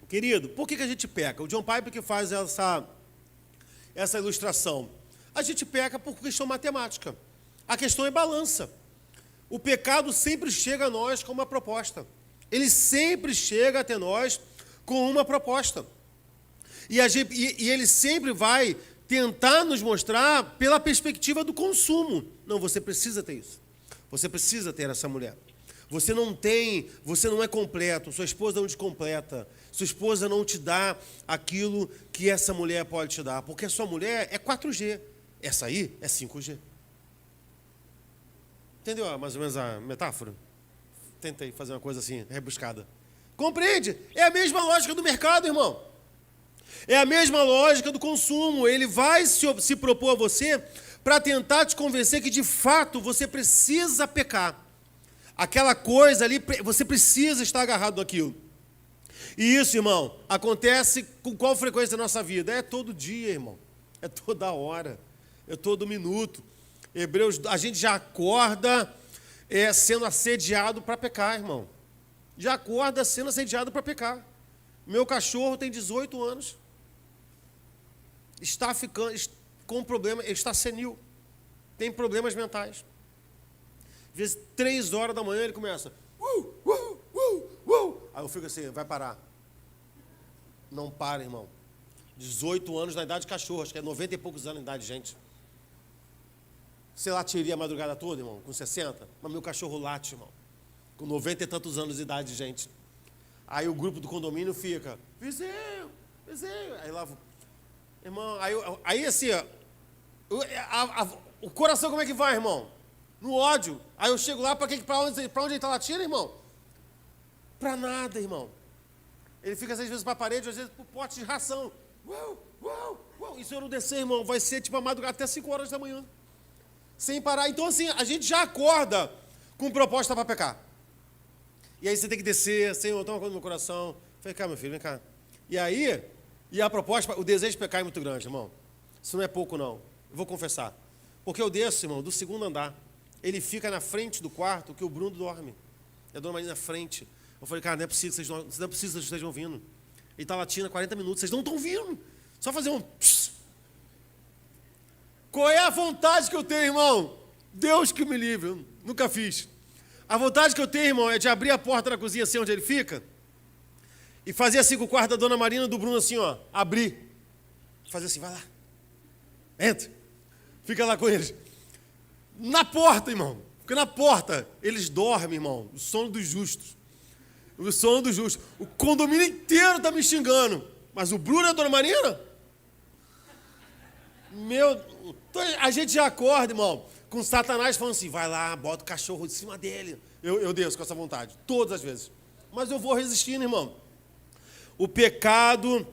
Querido, por que a gente peca? O John Piper que faz essa ilustração. A gente peca por questão matemática. A questão é balança. O pecado sempre chega a nós com uma proposta. Ele sempre chega até nós com uma proposta. E ele sempre vai tentar nos mostrar pela perspectiva do consumo. Não, você precisa ter isso. Você precisa ter essa mulher. Você não é completo, sua esposa não te completa, sua esposa não te dá aquilo que essa mulher pode te dar, porque a sua mulher é 4G, essa aí é 5G. Entendeu mais ou menos a metáfora? Tentei fazer uma coisa assim, rebuscada. Compreende? É a mesma lógica do mercado, irmão. É a mesma lógica do consumo. Ele vai se propor a você para tentar te convencer que, de fato, você precisa pecar. Aquela coisa ali, você precisa estar agarrado naquilo. E isso, irmão, acontece com qual frequência na nossa vida? É todo dia, irmão. É toda hora. É todo minuto. Hebreus, a gente já acorda sendo assediado para pecar, irmão. Já acorda sendo assediado para pecar. Meu cachorro tem 18 anos. Está ficando com problema, ele está senil. Tem problemas mentais. Às vezes, 3 horas da manhã, ele começa. Aí eu fico assim, vai parar. Não para, irmão. 18 anos na idade de cachorro, acho que é 90 e poucos anos na idade de gente. Você latiria a madrugada toda, irmão, com 60? Mas meu cachorro late, irmão. Com 90 e tantos anos de idade de gente. Aí o grupo do condomínio fica, vizinho. Aí lá, irmão, aí assim, ó, o coração como é que vai, irmão? No ódio. Aí eu chego lá, para onde ele está latindo, irmão? Para nada, irmão. Ele fica às vezes para a parede, às vezes para o pote de ração. E se eu não descer, irmão, vai ser tipo a madrugada até 5 horas da manhã. Sem parar. Então, assim, a gente já acorda com proposta para pecar. E aí você tem que descer, Senhor, toma conta do meu coração. Vem cá, meu filho, vem cá. E aí, a proposta, o desejo de pecar é muito grande, irmão. Isso não é pouco, não. Eu vou confessar. Porque eu desço, irmão, do 2º andar. Ele fica na frente do quarto que o Bruno dorme. E a dona Maria na frente. Eu falei, cara, não é possível que vocês estejam ouvindo. Ele está latindo há 40 minutos, vocês não estão ouvindo. Só fazer um... Pss. Qual é a vontade que eu tenho, irmão? Deus que me livre, eu nunca fiz. A vontade que eu tenho, irmão, é de abrir a porta da cozinha assim onde ele fica e fazer assim com o quarto da dona Marina e do Bruno assim, ó, abrir. Fazer assim, vai lá. Entra. Fica lá com eles. Na porta, irmão. Fica na porta. Eles dormem, irmão. O sono dos justos. O sono dos justos. O condomínio inteiro está me xingando. Mas o Bruno e a dona Marina? A gente já acorda, irmão, com Satanás falando assim, vai lá, bota o cachorro em cima dele. Eu desço com essa vontade, todas as vezes. Mas eu vou resistindo, irmão. O pecado,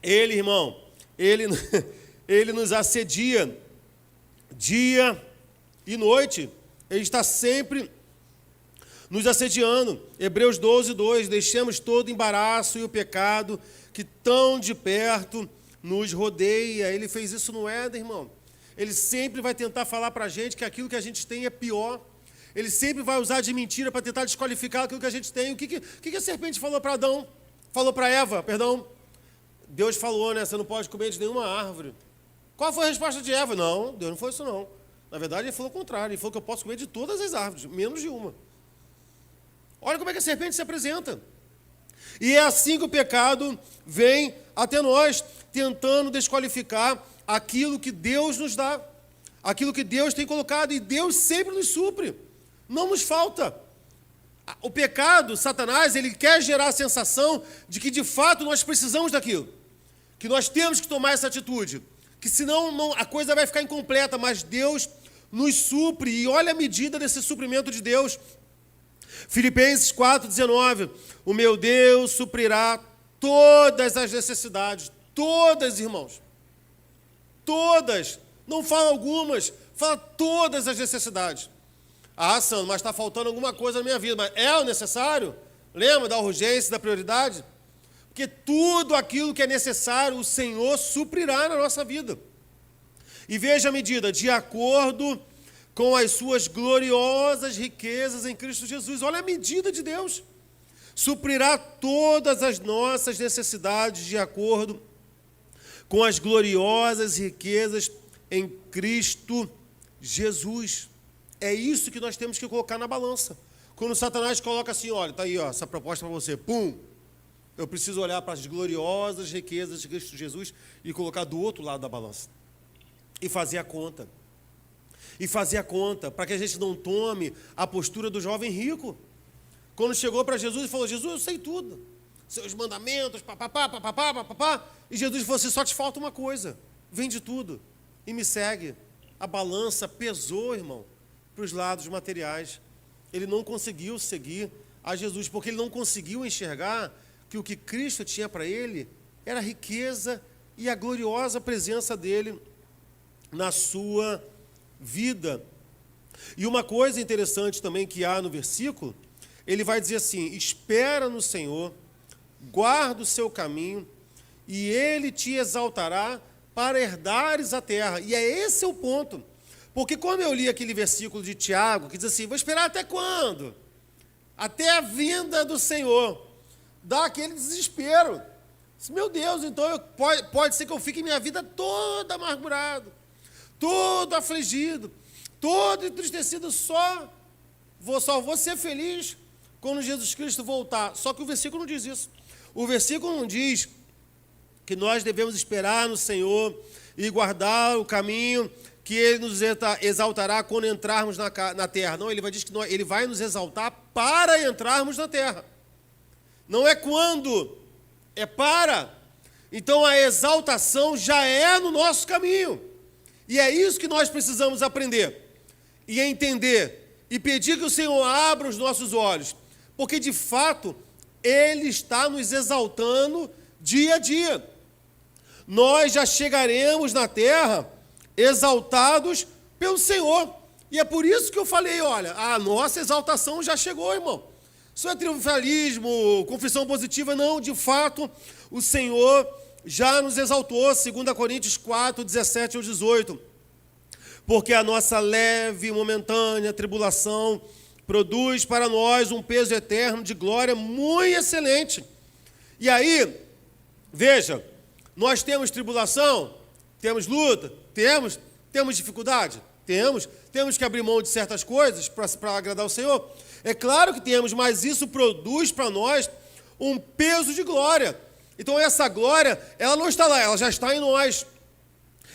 irmão, ele nos assedia dia e noite. Ele está sempre nos assediando. Hebreus 12:2, deixemos todo embaraço e o pecado que tão de perto nos rodeia. Ele fez isso no Éden, irmão. Ele sempre vai tentar falar para a gente que aquilo que a gente tem é pior. Ele sempre vai usar de mentira para tentar desqualificar aquilo que a gente tem. O que a serpente falou para Adão? Falou para Eva, perdão. Deus falou, né? Você não pode comer de nenhuma árvore. Qual foi a resposta de Eva? Não, Deus não foi isso não. Na verdade, ele falou o contrário. Ele falou que eu posso comer de todas as árvores, menos de uma. Olha como é que a serpente se apresenta. E é assim que o pecado vem até nós, tentando desqualificar aquilo que Deus nos dá, aquilo que Deus tem colocado, e Deus sempre nos supre, não nos falta. O pecado, Satanás, ele quer gerar a sensação de que de fato nós precisamos daquilo, que nós temos que tomar essa atitude, que senão a coisa vai ficar incompleta, mas Deus nos supre, e olha a medida desse suprimento de Deus. Filipenses 4:19, o meu Deus suprirá todas as necessidades, todas, irmãos, todas, não fala algumas, fala todas as necessidades. Ah, Sandro, mas está faltando alguma coisa na minha vida, mas é o necessário? Lembra da urgência, da prioridade? Porque tudo aquilo que é necessário, o Senhor suprirá na nossa vida. E veja a medida, de acordo com as suas gloriosas riquezas em Cristo Jesus. Olha a medida de Deus. Suprirá todas as nossas necessidades de acordo com as gloriosas riquezas em Cristo Jesus. É isso que nós temos que colocar na balança. Quando Satanás coloca assim, olha, está aí, ó, essa proposta para você, pum, eu preciso olhar para as gloriosas riquezas de Cristo Jesus e colocar do outro lado da balança. E fazer a conta. Para que a gente não tome a postura do jovem rico. Quando chegou para Jesus e falou, Jesus, eu sei tudo. Seus mandamentos, papapá. E Jesus falou assim, só te falta uma coisa. Vende tudo e me segue. A balança pesou, irmão, para os lados materiais. Ele não conseguiu seguir a Jesus, porque ele não conseguiu enxergar que o que Cristo tinha para ele era a riqueza e a gloriosa presença dele na sua vida. E uma coisa interessante também que há no versículo, ele vai dizer assim, espera no Senhor, guarda o seu caminho, e ele te exaltará para herdares a terra. E esse é o ponto. Porque quando eu li aquele versículo de Tiago, que diz assim, vou esperar até quando? Até a vinda do Senhor. Dá aquele desespero. Meu Deus, então pode ser que eu fique minha vida toda amargurado, todo afligido, todo entristecido, só vou ser feliz quando Jesus Cristo voltar. Só que o versículo não diz isso. O versículo não diz que nós devemos esperar no Senhor e guardar o caminho que Ele nos exaltará quando entrarmos na terra. Não, Ele vai dizer que Ele vai nos exaltar para entrarmos na terra. Não é quando, é para. Então a exaltação já é no nosso caminho. E é isso que nós precisamos aprender e entender e pedir que o Senhor abra os nossos olhos, porque de fato Ele está nos exaltando dia a dia. Nós já chegaremos na terra exaltados pelo Senhor. E é por isso que eu falei, olha, a nossa exaltação já chegou, irmão. Isso não é triunfalismo, confissão positiva, não. De fato, o Senhor já nos exaltou, 2 Coríntios 4, 17 ao 18. Porque a nossa leve e momentânea tribulação produz para nós um peso eterno de glória muito excelente. E aí, veja, nós temos tribulação, temos luta, temos dificuldade, temos que abrir mão de certas coisas para agradar o Senhor. É claro que temos, mas isso produz para nós um peso de glória. Então essa glória, ela não está lá, ela já está em nós.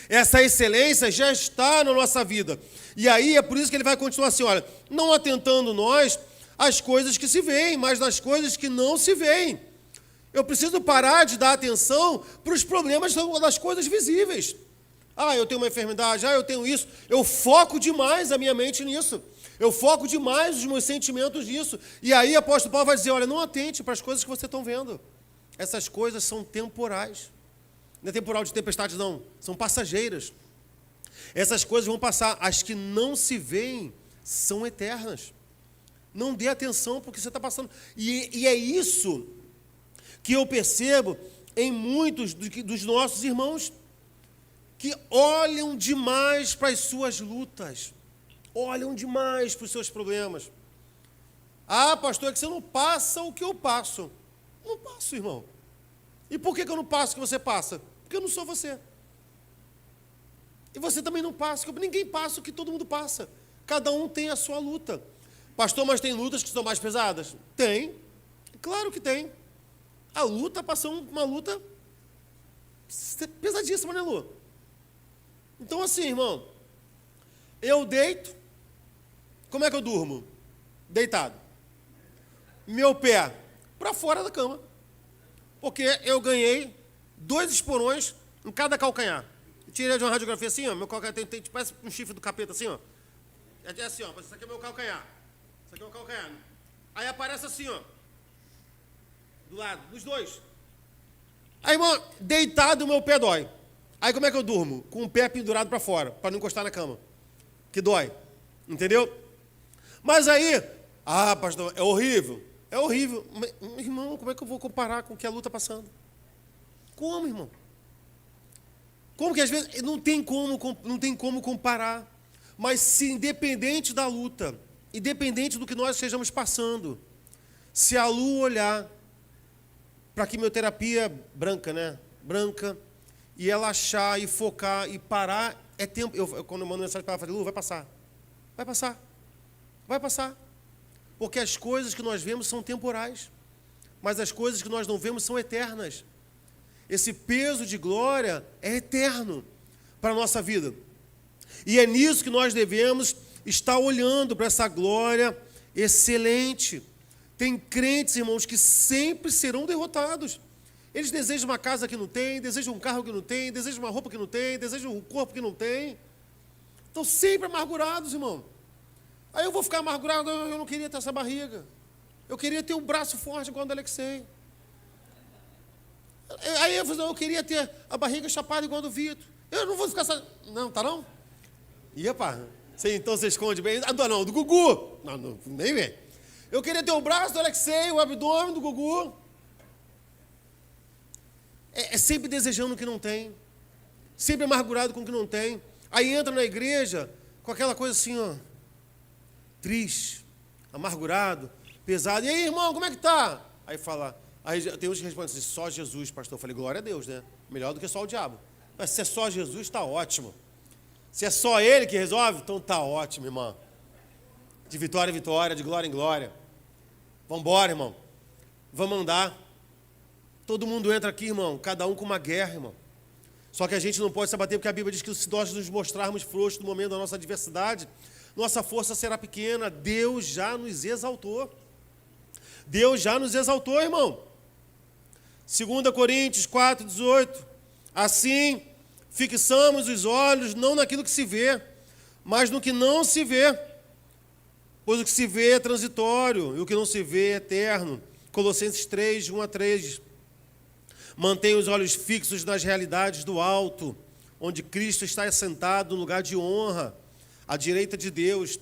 Essa excelência já está na nossa vida. E aí é por isso que ele vai continuar assim, olha, não atentando nós às coisas que se veem, mas nas coisas que não se veem. Eu preciso parar de dar atenção para os problemas das coisas visíveis. Ah, eu tenho uma enfermidade, eu tenho isso. Eu foco demais a minha mente nisso. Eu foco demais os meus sentimentos nisso. E aí o apóstolo Paulo vai dizer, olha, não atente para as coisas que você está vendo. Essas coisas são temporais. Não é temporal de tempestade, não. São passageiras. Essas coisas vão passar. As que não se veem são eternas. Não dê atenção para o que você está passando. E é isso que eu percebo em muitos dos nossos irmãos, que olham demais para as suas lutas, olham demais para os seus problemas. Ah, pastor, é que você não passa o que eu passo. Não passo, irmão. E por que eu não passo o que você passa? Porque eu não sou você. E você também não passa, ninguém passa o que todo mundo passa. Cada um tem a sua luta. Pastor, mas tem lutas que são mais pesadas? Tem, claro que tem. A luta passou uma luta pesadíssima, né, Lu? Então assim, irmão, eu deito, como é que eu durmo? Deitado. Meu pé para fora da cama. Porque eu ganhei 2 esporões em cada calcanhar. Eu tirei de uma radiografia assim, ó, meu calcanhar tem parece um chifre do capeta assim, ó. É assim, ó, isso aqui é meu calcanhar. Isso aqui é o calcanhar. Aí aparece assim, ó. Do lado, dos dois. Aí, irmão, deitado o meu pé dói. Aí como é que eu durmo? Com o pé pendurado para fora, para não encostar na cama. Que dói. Entendeu? Mas aí, pastor, é horrível. É horrível. Mas, irmão, como é que eu vou comparar com o que a luta está passando? Como, irmão? Como que às vezes não tem como comparar. Mas se independente da luta, independente do que nós estejamos passando, se a Lu olhar para a quimioterapia branca, né? Branca, e ela achar e focar e parar, é tempo. Quando eu mando mensagem para ela, eu falo, Lu, vai passar. Vai passar. Vai passar. Porque as coisas que nós vemos são temporais, mas as coisas que nós não vemos são eternas. Esse peso de glória é eterno para a nossa vida. E é nisso que nós devemos estar olhando para essa glória excelente. Tem crentes, irmãos, que sempre serão derrotados. Eles desejam uma casa que não tem, desejam um carro que não tem, desejam uma roupa que não tem, desejam um corpo que não tem. Estão sempre amargurados, irmão. Aí eu vou ficar amargurado, eu não queria ter essa barriga. Eu queria ter um braço forte igual o do Alexei. Aí eu queria ter a barriga chapada igual a do Vitor. Eu não vou ficar... Não, tá não? Então você esconde bem. Não, do Gugu. Não, nem vem. Eu queria ter o braço do Alexei, o abdômen do Gugu. é sempre desejando o que não tem, sempre amargurado com o que não tem. Aí entra na igreja com aquela coisa assim, ó, triste, amargurado, pesado. E aí, irmão, como é que tá? Aí fala, aí tem uns que respondem assim, só Jesus, pastor. Eu falei, glória a Deus, né? Melhor do que só o diabo. Mas se é só Jesus, está ótimo. Se é só Ele que resolve, então está ótimo, irmão. De vitória em vitória, de glória em glória. Vamos embora, irmão. Vamos andar. Todo mundo entra aqui, irmão, cada um com uma guerra, irmão. Só que a gente não pode se abater, porque a Bíblia diz que se nós nos mostrarmos frouxos no momento da nossa adversidade, nossa força será pequena. Deus já nos exaltou. Deus já nos exaltou, irmão. 2 Coríntios 4:18. Assim, fixamos os olhos não naquilo que se vê, mas no que não se vê. Pois o que se vê é transitório e o que não se vê é eterno. Colossenses 3:1-3. Mantenha os olhos fixos nas realidades do alto, onde Cristo está assentado no lugar de honra, à direita de Deus.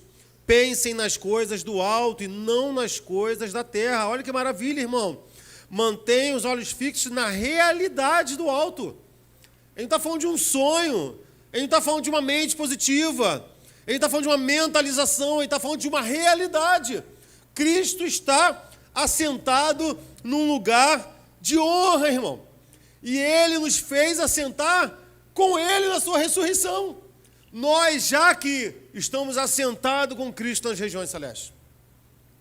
Pensem nas coisas do alto e não nas coisas da terra. Olha que maravilha, irmão. Mantenha os olhos fixos na realidade do alto. Ele não está falando de um sonho, ele não está falando de uma mente positiva, ele está falando de uma mentalização, ele está falando de uma realidade. Cristo está assentado num lugar de honra, irmão. E Ele nos fez assentar com Ele na sua ressurreição. Nós, já que estamos assentados com Cristo nas regiões celestes.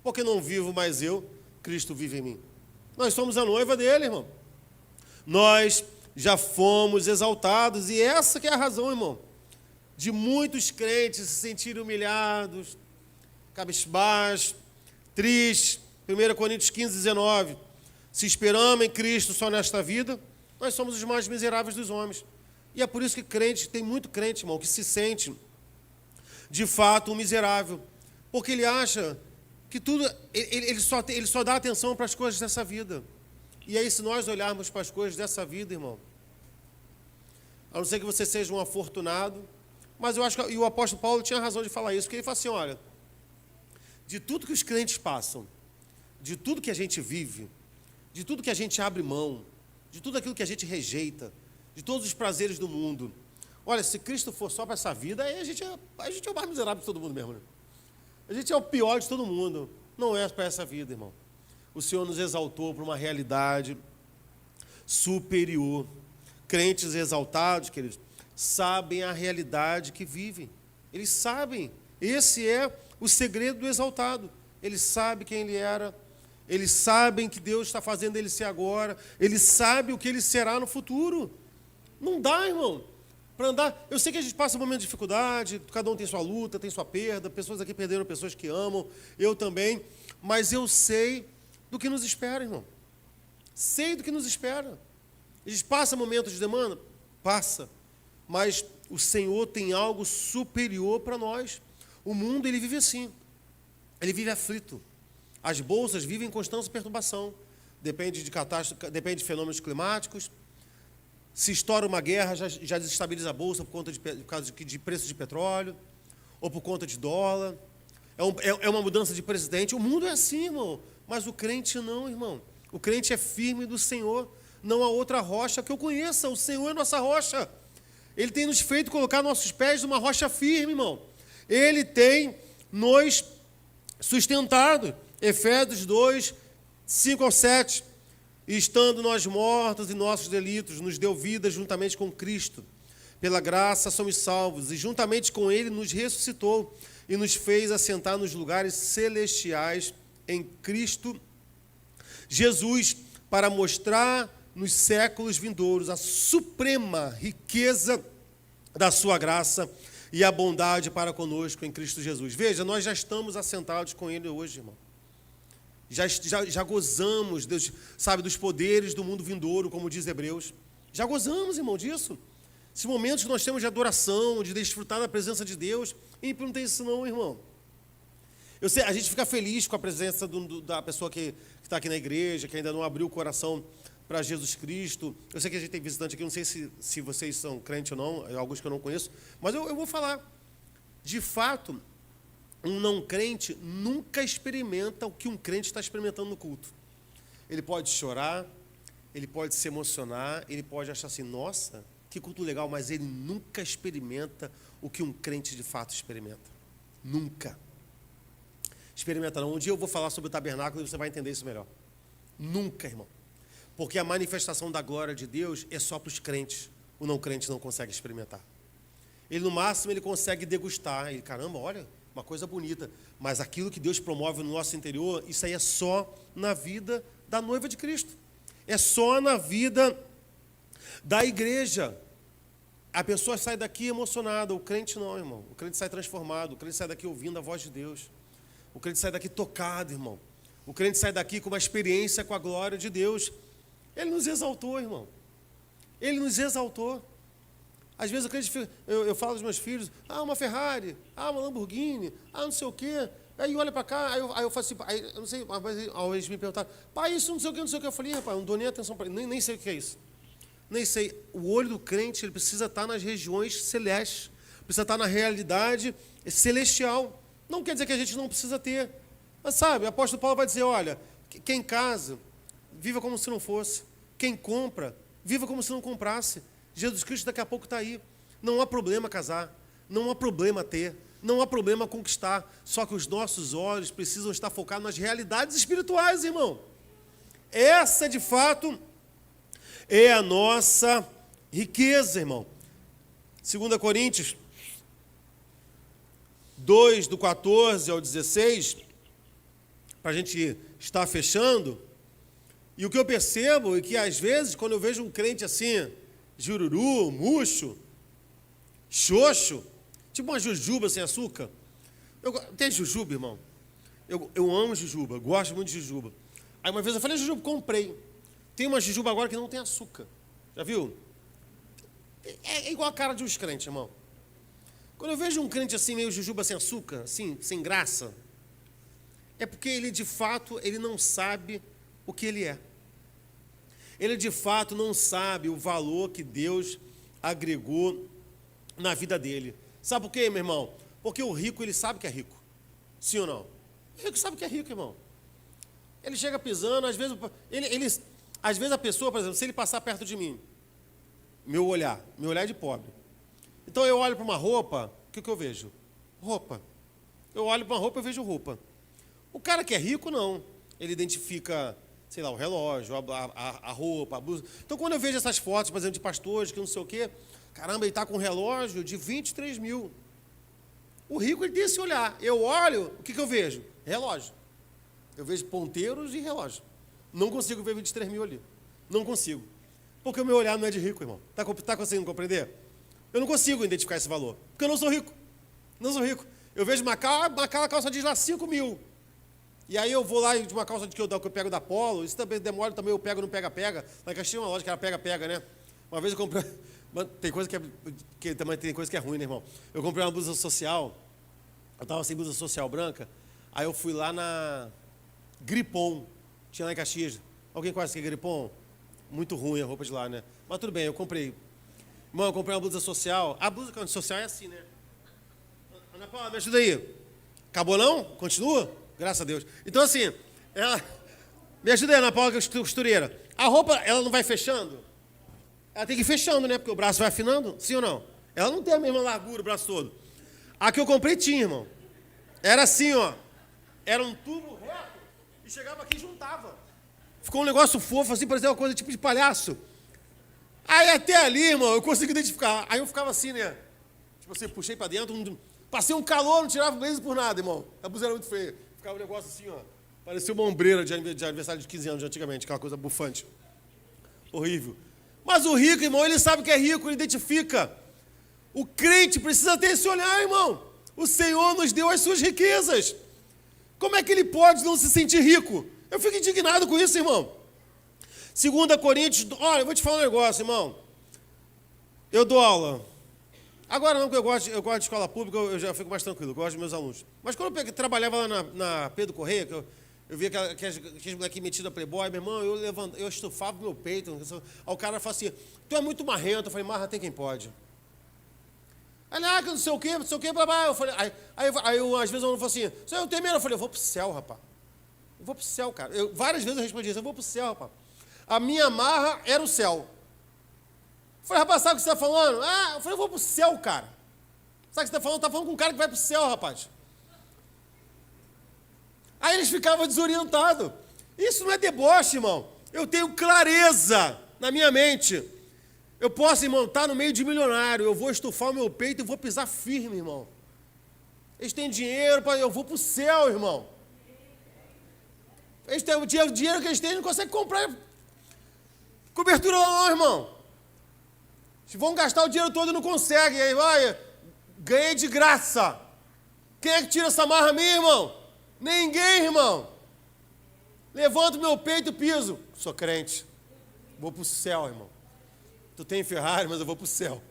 Porque não vivo mais eu, Cristo vive em mim. Nós somos a noiva dele, irmão. Nós já fomos exaltados. E essa que é a razão, irmão, de muitos crentes se sentirem humilhados, cabisbaixos, tristes. 1 Coríntios 15:19. Se esperamos em Cristo só nesta vida, nós somos os mais miseráveis dos homens. E é por isso que crente, tem muito crente, irmão, que se sente, de fato, um miserável. Porque ele acha que tudo, ele só dá atenção para as coisas dessa vida. E aí, se nós olharmos para as coisas dessa vida, irmão, a não ser que você seja um afortunado, mas eu acho que e o apóstolo Paulo tinha razão de falar isso, porque ele fala assim, olha, de tudo que os crentes passam, de tudo que a gente vive, de tudo que a gente abre mão, de tudo aquilo que a gente rejeita, de todos os prazeres do mundo. Olha, se Cristo for só para essa vida, aí a gente é o mais miserável de todo mundo mesmo, né? A gente é o pior de todo mundo. Não é para essa vida, irmão. O Senhor nos exaltou para uma realidade superior. Crentes exaltados, queridos, sabem a realidade que vivem. Eles sabem. Esse é o segredo do exaltado. Ele sabe quem ele era. Eles sabem que Deus está fazendo ele ser agora. Ele sabe o que ele será no futuro. Não dá, irmão, para andar. Eu sei que a gente passa um momento de dificuldade, cada um tem sua luta, tem sua perda. Pessoas aqui perderam pessoas que amam, eu também. Mas eu sei do que nos espera, irmão. Sei do que nos espera. A gente passa momentos de demanda? Passa. Mas o Senhor tem algo superior para nós. O mundo, ele vive assim. Ele vive aflito. As bolsas vivem em constante perturbação. Depende de catástrofe, depende de fenômenos climáticos. Se estoura uma guerra, já desestabiliza a bolsa por causa de preço de petróleo, ou por conta de dólar. É uma mudança de presidente. O mundo é assim, irmão. Mas o crente não, irmão. O crente é firme do Senhor. Não há outra rocha que eu conheça. O Senhor é nossa rocha. Ele tem nos feito colocar nossos pés numa rocha firme, irmão. Ele tem nos sustentado. Efésios 2, 5-7. E estando nós mortos em nossos delitos, nos deu vida juntamente com Cristo. Pela graça somos salvos, e juntamente com Ele nos ressuscitou e nos fez assentar nos lugares celestiais em Cristo Jesus, para mostrar nos séculos vindouros a suprema riqueza da sua graça e a bondade para conosco em Cristo Jesus. Veja, nós já estamos assentados com Ele hoje, irmão. Já gozamos, dos poderes do mundo vindouro, como diz Hebreus. Já gozamos, irmão, disso. Esses momentos que nós temos de adoração, de desfrutar da presença de Deus. E não tem isso não, irmão. Eu sei, a gente fica feliz com a presença da pessoa que está aqui na igreja, que ainda não abriu o coração para Jesus Cristo. Eu sei que a gente tem visitante aqui, não sei se vocês são crentes ou não, alguns que eu não conheço, mas eu vou falar. De fato, um não crente nunca experimenta o que um crente está experimentando no culto. Ele pode chorar, ele pode se emocionar, ele pode achar assim, nossa, que culto legal, mas ele nunca experimenta o que um crente de fato experimenta. Nunca. Experimenta não. Um dia eu vou falar sobre o tabernáculo e você vai entender isso melhor. Nunca, irmão. Porque a manifestação da glória de Deus é só para os crentes. O não crente não consegue experimentar. Ele, no máximo, ele consegue degustar. Ele, caramba, olha, uma coisa bonita. Mas aquilo que Deus promove no nosso interior, isso aí é só na vida da noiva de Cristo. É só na vida da igreja. A pessoa sai daqui emocionada. O crente não, irmão. O crente sai transformado. O crente sai daqui ouvindo a voz de Deus. O crente sai daqui tocado, irmão. O crente sai daqui com uma experiência com a glória de Deus. Ele nos exaltou, irmão. Ele nos exaltou. Às vezes o crente, eu falo dos meus filhos, uma Ferrari, uma Lamborghini, não sei o quê. Aí olha para cá, aí eu faço assim, eu não sei, mas eles me perguntaram, pai, isso não sei o quê, não sei o quê. Eu falei, rapaz, não dou nem atenção para ele, nem sei o que é isso. Nem sei. O olho do crente, ele precisa estar nas regiões celestes, precisa estar na realidade celestial. Não quer dizer que a gente não precisa ter. Mas sabe, o apóstolo Paulo vai dizer, olha, quem casa, viva como se não fosse. Quem compra, viva como se não comprasse. Jesus Cristo daqui a pouco está aí. Não há problema casar, não há problema ter, não há problema conquistar. Só que os nossos olhos precisam estar focados nas realidades espirituais, irmão. Essa, de fato, é a nossa riqueza, irmão. 2 Coríntios 2, do 14 ao 16, para a gente estar fechando. E o que eu percebo é que, às vezes, quando eu vejo um crente assim, jururu, murcho, xoxo, tipo uma jujuba sem açúcar. Tem jujuba, irmão? Eu amo jujuba, gosto muito de jujuba. Aí uma vez eu falei, jujuba, comprei. Tem uma jujuba agora que não tem açúcar. Já viu? É igual a cara de uns crentes, irmão. Quando eu vejo um crente assim, meio jujuba sem açúcar, assim, sem graça, é porque ele, de fato, ele não sabe o que ele é. Ele, de fato, não sabe o valor que Deus agregou na vida dele. Sabe por quê, meu irmão? Porque o rico, ele sabe que é rico. Sim ou não? O rico sabe que é rico, irmão. Ele chega pisando, às vezes, às vezes a pessoa, por exemplo, se ele passar perto de mim, meu olhar é de pobre. Então eu olho para uma roupa, o que eu vejo? Roupa. Eu olho para uma roupa, eu vejo roupa. O cara que é rico, não. Ele identifica, sei lá, o relógio, a roupa, a blusa. Então, quando eu vejo essas fotos, por exemplo, de pastores, que não sei o quê, caramba, ele está com um relógio de 23 mil. O rico, ele tem esse olhar. Eu olho, o que eu vejo? Relógio. Eu vejo ponteiros e relógio. Não consigo ver 23 mil ali. Não consigo. Porque o meu olhar não é de rico, irmão. Está conseguindo compreender? Eu não consigo identificar esse valor. Porque eu não sou rico. Não sou rico. Eu vejo uma calça diz lá 5 mil. E aí eu vou lá de uma calça que eu pego da Polo, isso também demora, também eu pego no pega-pega. Lá em Caxias tinha uma loja que era pega-pega, né? Uma vez eu comprei... Tem coisa que também tem coisa que é ruim, né, irmão? Eu comprei uma blusa social, eu estava sem blusa social branca, aí eu fui lá na Gripon, tinha lá em Caxias. Alguém conhece que é Gripon? Muito ruim a roupa de lá, né? Mas tudo bem, eu comprei. Irmão, eu comprei uma blusa social. A blusa social é assim, né? Ana Paula, me ajuda aí. Acabou não? Continua? Graças a Deus. Então, assim, me ajuda aí, Ana Paula, costureira. A roupa, ela não vai fechando? Ela tem que ir fechando, né? Porque o braço vai afinando, sim ou não? Ela não tem a mesma largura, o braço todo. A que eu comprei tinha, irmão. Era assim, ó. Era um tubo reto e chegava aqui e juntava. Ficou um negócio fofo, assim, parecia uma coisa tipo de palhaço. Aí até ali, irmão, eu consegui identificar. Aí eu ficava assim, né? Tipo assim, puxei pra dentro, passei um calor, não tirava o blazer por nada, irmão. A blusa era muito feia. Ficava um negócio assim, ó. Parecia uma ombreira de aniversário de 15 anos de antigamente, aquela coisa bufante. Horrível. Mas o rico, irmão, ele sabe que é rico, ele identifica. O crente precisa ter esse olhar, irmão. O Senhor nos deu as suas riquezas. Como é que ele pode não se sentir rico? Eu fico indignado com isso, irmão. 2 Coríntios... Olha, eu vou te falar um negócio, irmão. Eu dou aula. Agora não, porque eu gosto de escola pública, eu já fico mais tranquilo, eu gosto dos meus alunos. Mas quando eu trabalhava lá na Pedro Correia, que eu via aqueles molequinhos metidos a playboy, meu irmão, eu estufava o meu peito. Aí o cara fala assim, tu é muito marrento. Eu falei, marra tem quem pode. Aí, que não sei o quê, blá, blá. Eu falei, aí eu, às vezes eu falo assim, eu tenho medo. Eu falei, eu vou pro céu, rapaz. Eu vou pro céu, cara. Várias vezes eu respondi isso, eu vou pro céu, rapaz. a minha marra era o céu. Eu falei, rapaz, sabe o que você está falando? Ah, eu falei, eu vou para o céu, cara. Sabe o que você está falando? Está falando com um cara que vai para o céu, rapaz. Aí eles ficavam desorientados. Isso não é deboche, irmão. Eu tenho clareza na minha mente. Eu posso, irmão, estar no meio de milionário. Eu vou estufar o meu peito e vou pisar firme, irmão. Eles têm dinheiro, eu vou para o céu, irmão. Eles têm o dinheiro que eles têm, não conseguem comprar cobertura lá, não, irmão. Se vão gastar o dinheiro todo, não conseguem. Aí vai, ganhei de graça. Quem é que tira essa marra a mim, irmão? Ninguém, irmão. Levanto meu peito e piso. Sou crente. Vou para o céu, irmão. Tu tem Ferrari, mas eu vou para o céu.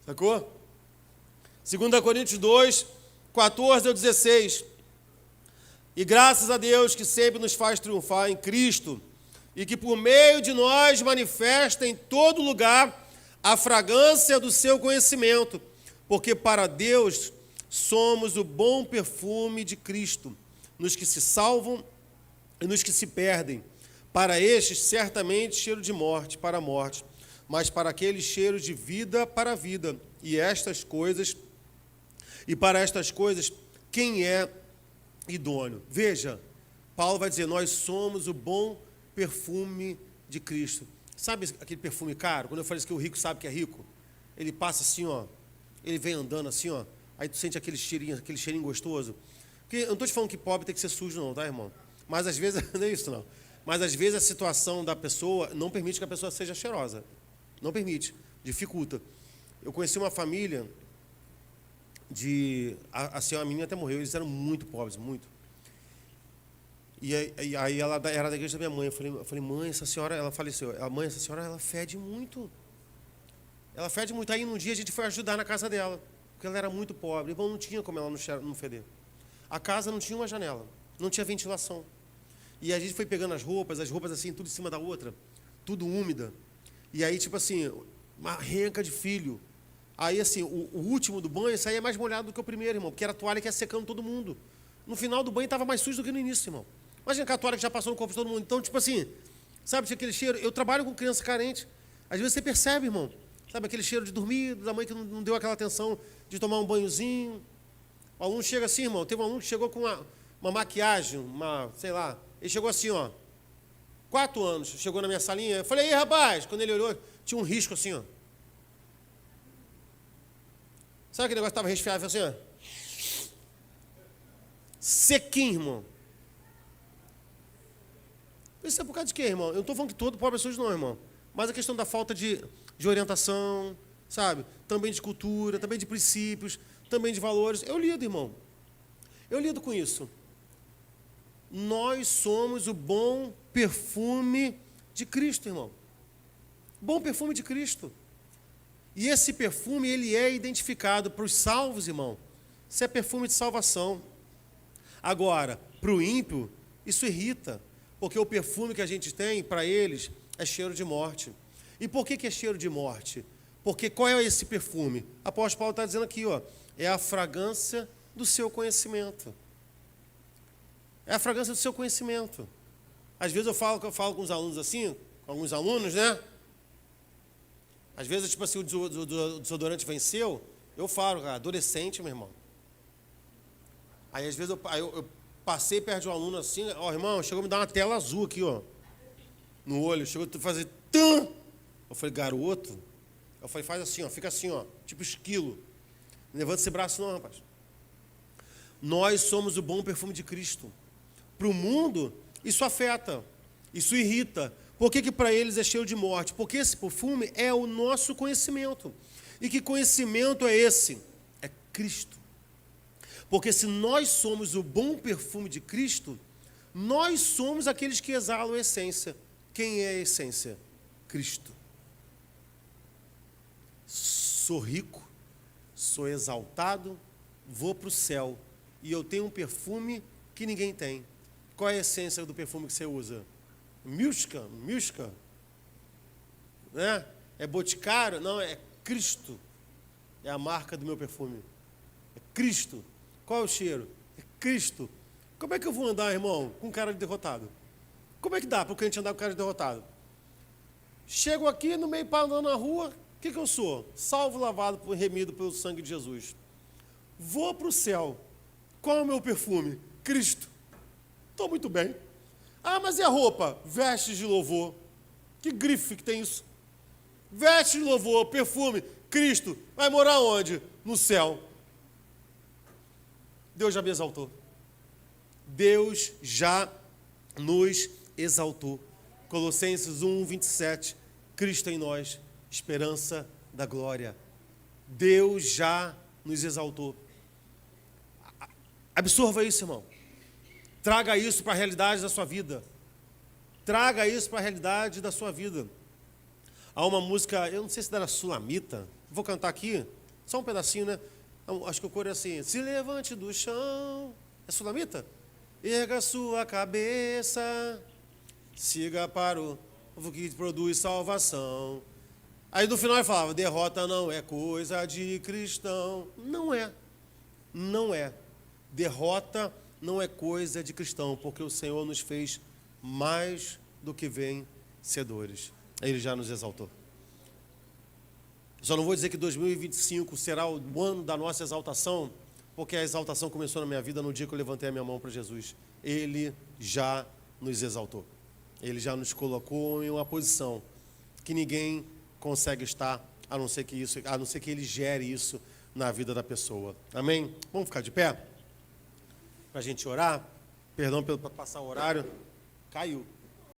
Sacou? 2 Coríntios 2, 14 ao 16. E graças a Deus que sempre nos faz triunfar em Cristo e que por meio de nós manifesta em todo lugar a fragrância do seu conhecimento, porque para Deus somos o bom perfume de Cristo, nos que se salvam e nos que se perdem. Para estes, certamente, cheiro de morte para a morte, mas para aqueles, cheiro de vida para a vida. E para estas coisas, quem é idôneo? Veja, Paulo vai dizer, nós somos o bom perfume de Cristo. Sabe aquele perfume caro? Quando eu falei que o rico sabe que é rico, ele passa assim, ó, ele vem andando assim, ó, aí tu sente aquele cheirinho gostoso. Porque eu não estou te falando que pobre tem que ser sujo não, tá, irmão? Mas às vezes, não é isso não. Mas às vezes a situação da pessoa não permite que a pessoa seja cheirosa. Não permite, dificulta. Eu conheci uma família assim, a menina até morreu, eles eram muito pobres, muito. E aí ela era da igreja da minha mãe. Eu falei, mãe, essa senhora, ela faleceu. Mãe, essa senhora, ela fede muito. Ela fede muito. Aí num dia a gente foi ajudar na casa dela, porque ela era muito pobre. Bom, não tinha como ela não feder. A casa não tinha uma janela, não tinha ventilação. E a gente foi pegando as roupas assim, tudo em cima da outra, tudo úmida. E aí, tipo assim, uma renca de filho. Aí, assim, o último do banho saía mais molhado do que o primeiro, irmão, porque era a toalha que ia secando todo mundo. No final do banho estava mais sujo do que no início, irmão. Imagina que a toalha que já passou no corpo de todo mundo. Então, tipo assim, sabe, tinha aquele cheiro. Eu trabalho com criança carente. Às vezes você percebe, irmão. Sabe, aquele cheiro de dormir, da mãe que não deu aquela atenção de tomar um banhozinho. O aluno chega assim, irmão. Teve um aluno que chegou com uma maquiagem, sei lá. Ele chegou assim, ó. 4 anos. Chegou na minha salinha. Eu falei, ei, rapaz. Quando ele olhou, tinha um risco assim, ó. Sabe aquele negócio que estava resfriado? Assim, ó. Sequinho, irmão. Isso é por causa de quê, irmão? Eu não estou falando que todo pobre é sujo, não, irmão. Mas a questão da falta de orientação, sabe? Também de cultura, também de princípios, também de valores. Eu lido, irmão. Eu lido com isso. Nós somos o bom perfume de Cristo, irmão. Bom perfume de Cristo. E esse perfume, ele é identificado para os salvos, irmão. Isso é perfume de salvação. Agora, para o ímpio, isso irrita. Porque o perfume que a gente tem, para eles, é cheiro de morte. E por que é cheiro de morte? Porque qual é esse perfume? O apóstolo Paulo está dizendo aqui, ó, é a fragrância do seu conhecimento. É a fragrância do seu conhecimento. Às vezes eu falo com os alunos assim, com alguns alunos, né? Às vezes, tipo assim, o desodorante venceu, eu falo, cara, adolescente, meu irmão. Aí, às vezes, eu passei perto de um aluno assim, ó, irmão, chegou a me dar uma tela azul aqui, ó, no olho, chegou a fazer tum. Eu falei, garoto, eu falei, faz assim, ó, fica assim, ó, tipo esquilo. Não levanta esse braço não, rapaz. Nós somos o bom perfume de Cristo. Para o mundo, isso afeta, isso irrita. Por que para eles é cheiro de morte? Porque esse perfume é o nosso conhecimento. E que conhecimento é esse? É Cristo. Porque se nós somos o bom perfume de Cristo, nós somos aqueles que exalam a essência. Quem é a essência? Cristo. Sou rico, sou exaltado, vou para o céu. E eu tenho um perfume que ninguém tem. Qual é a essência do perfume que você usa? Milka, né? É Boticário? Não, é Cristo. É a marca do meu perfume. É Cristo. Qual é o cheiro? É Cristo. Como é que eu vou andar, irmão, com cara de derrotado? Como é que dá para o crente andar com cara de derrotado? Chego aqui no meio andando na rua, o que eu sou? Salvo, lavado, remido pelo sangue de Jesus. Vou para o céu. Qual é o meu perfume? Cristo. Estou muito bem. Ah, mas e a roupa? Vestes de louvor. Que grife que tem isso? Vestes de louvor, perfume, Cristo. Vai morar onde? No céu. Deus já me exaltou. Deus já nos exaltou. Colossenses 1, 27. Cristo em nós, esperança da glória. Deus já nos exaltou. Absorva isso, irmão. Traga isso para a realidade da sua vida. Traga isso para a realidade da sua vida. Há uma música, eu não sei se era Sulamita, vou cantar aqui, só um pedacinho, né? Acho que o coro é assim: se levante do chão. É Sulamita? Erga sua cabeça, siga para o que produz salvação. Aí no final ele falava: derrota não é coisa de cristão. Não é. Não é. Derrota não é coisa de cristão, porque o Senhor nos fez mais do que vencedores. Ele já nos exaltou. Só não vou dizer que 2025 será o ano da nossa exaltação, porque a exaltação começou na minha vida no dia que eu levantei a minha mão para Jesus. Ele já nos exaltou. Ele já nos colocou em uma posição que ninguém consegue estar, a não ser que Ele gere isso na vida da pessoa. Amém? Vamos ficar de pé? Para a gente orar. Perdão pelo passar o horário. Caiu.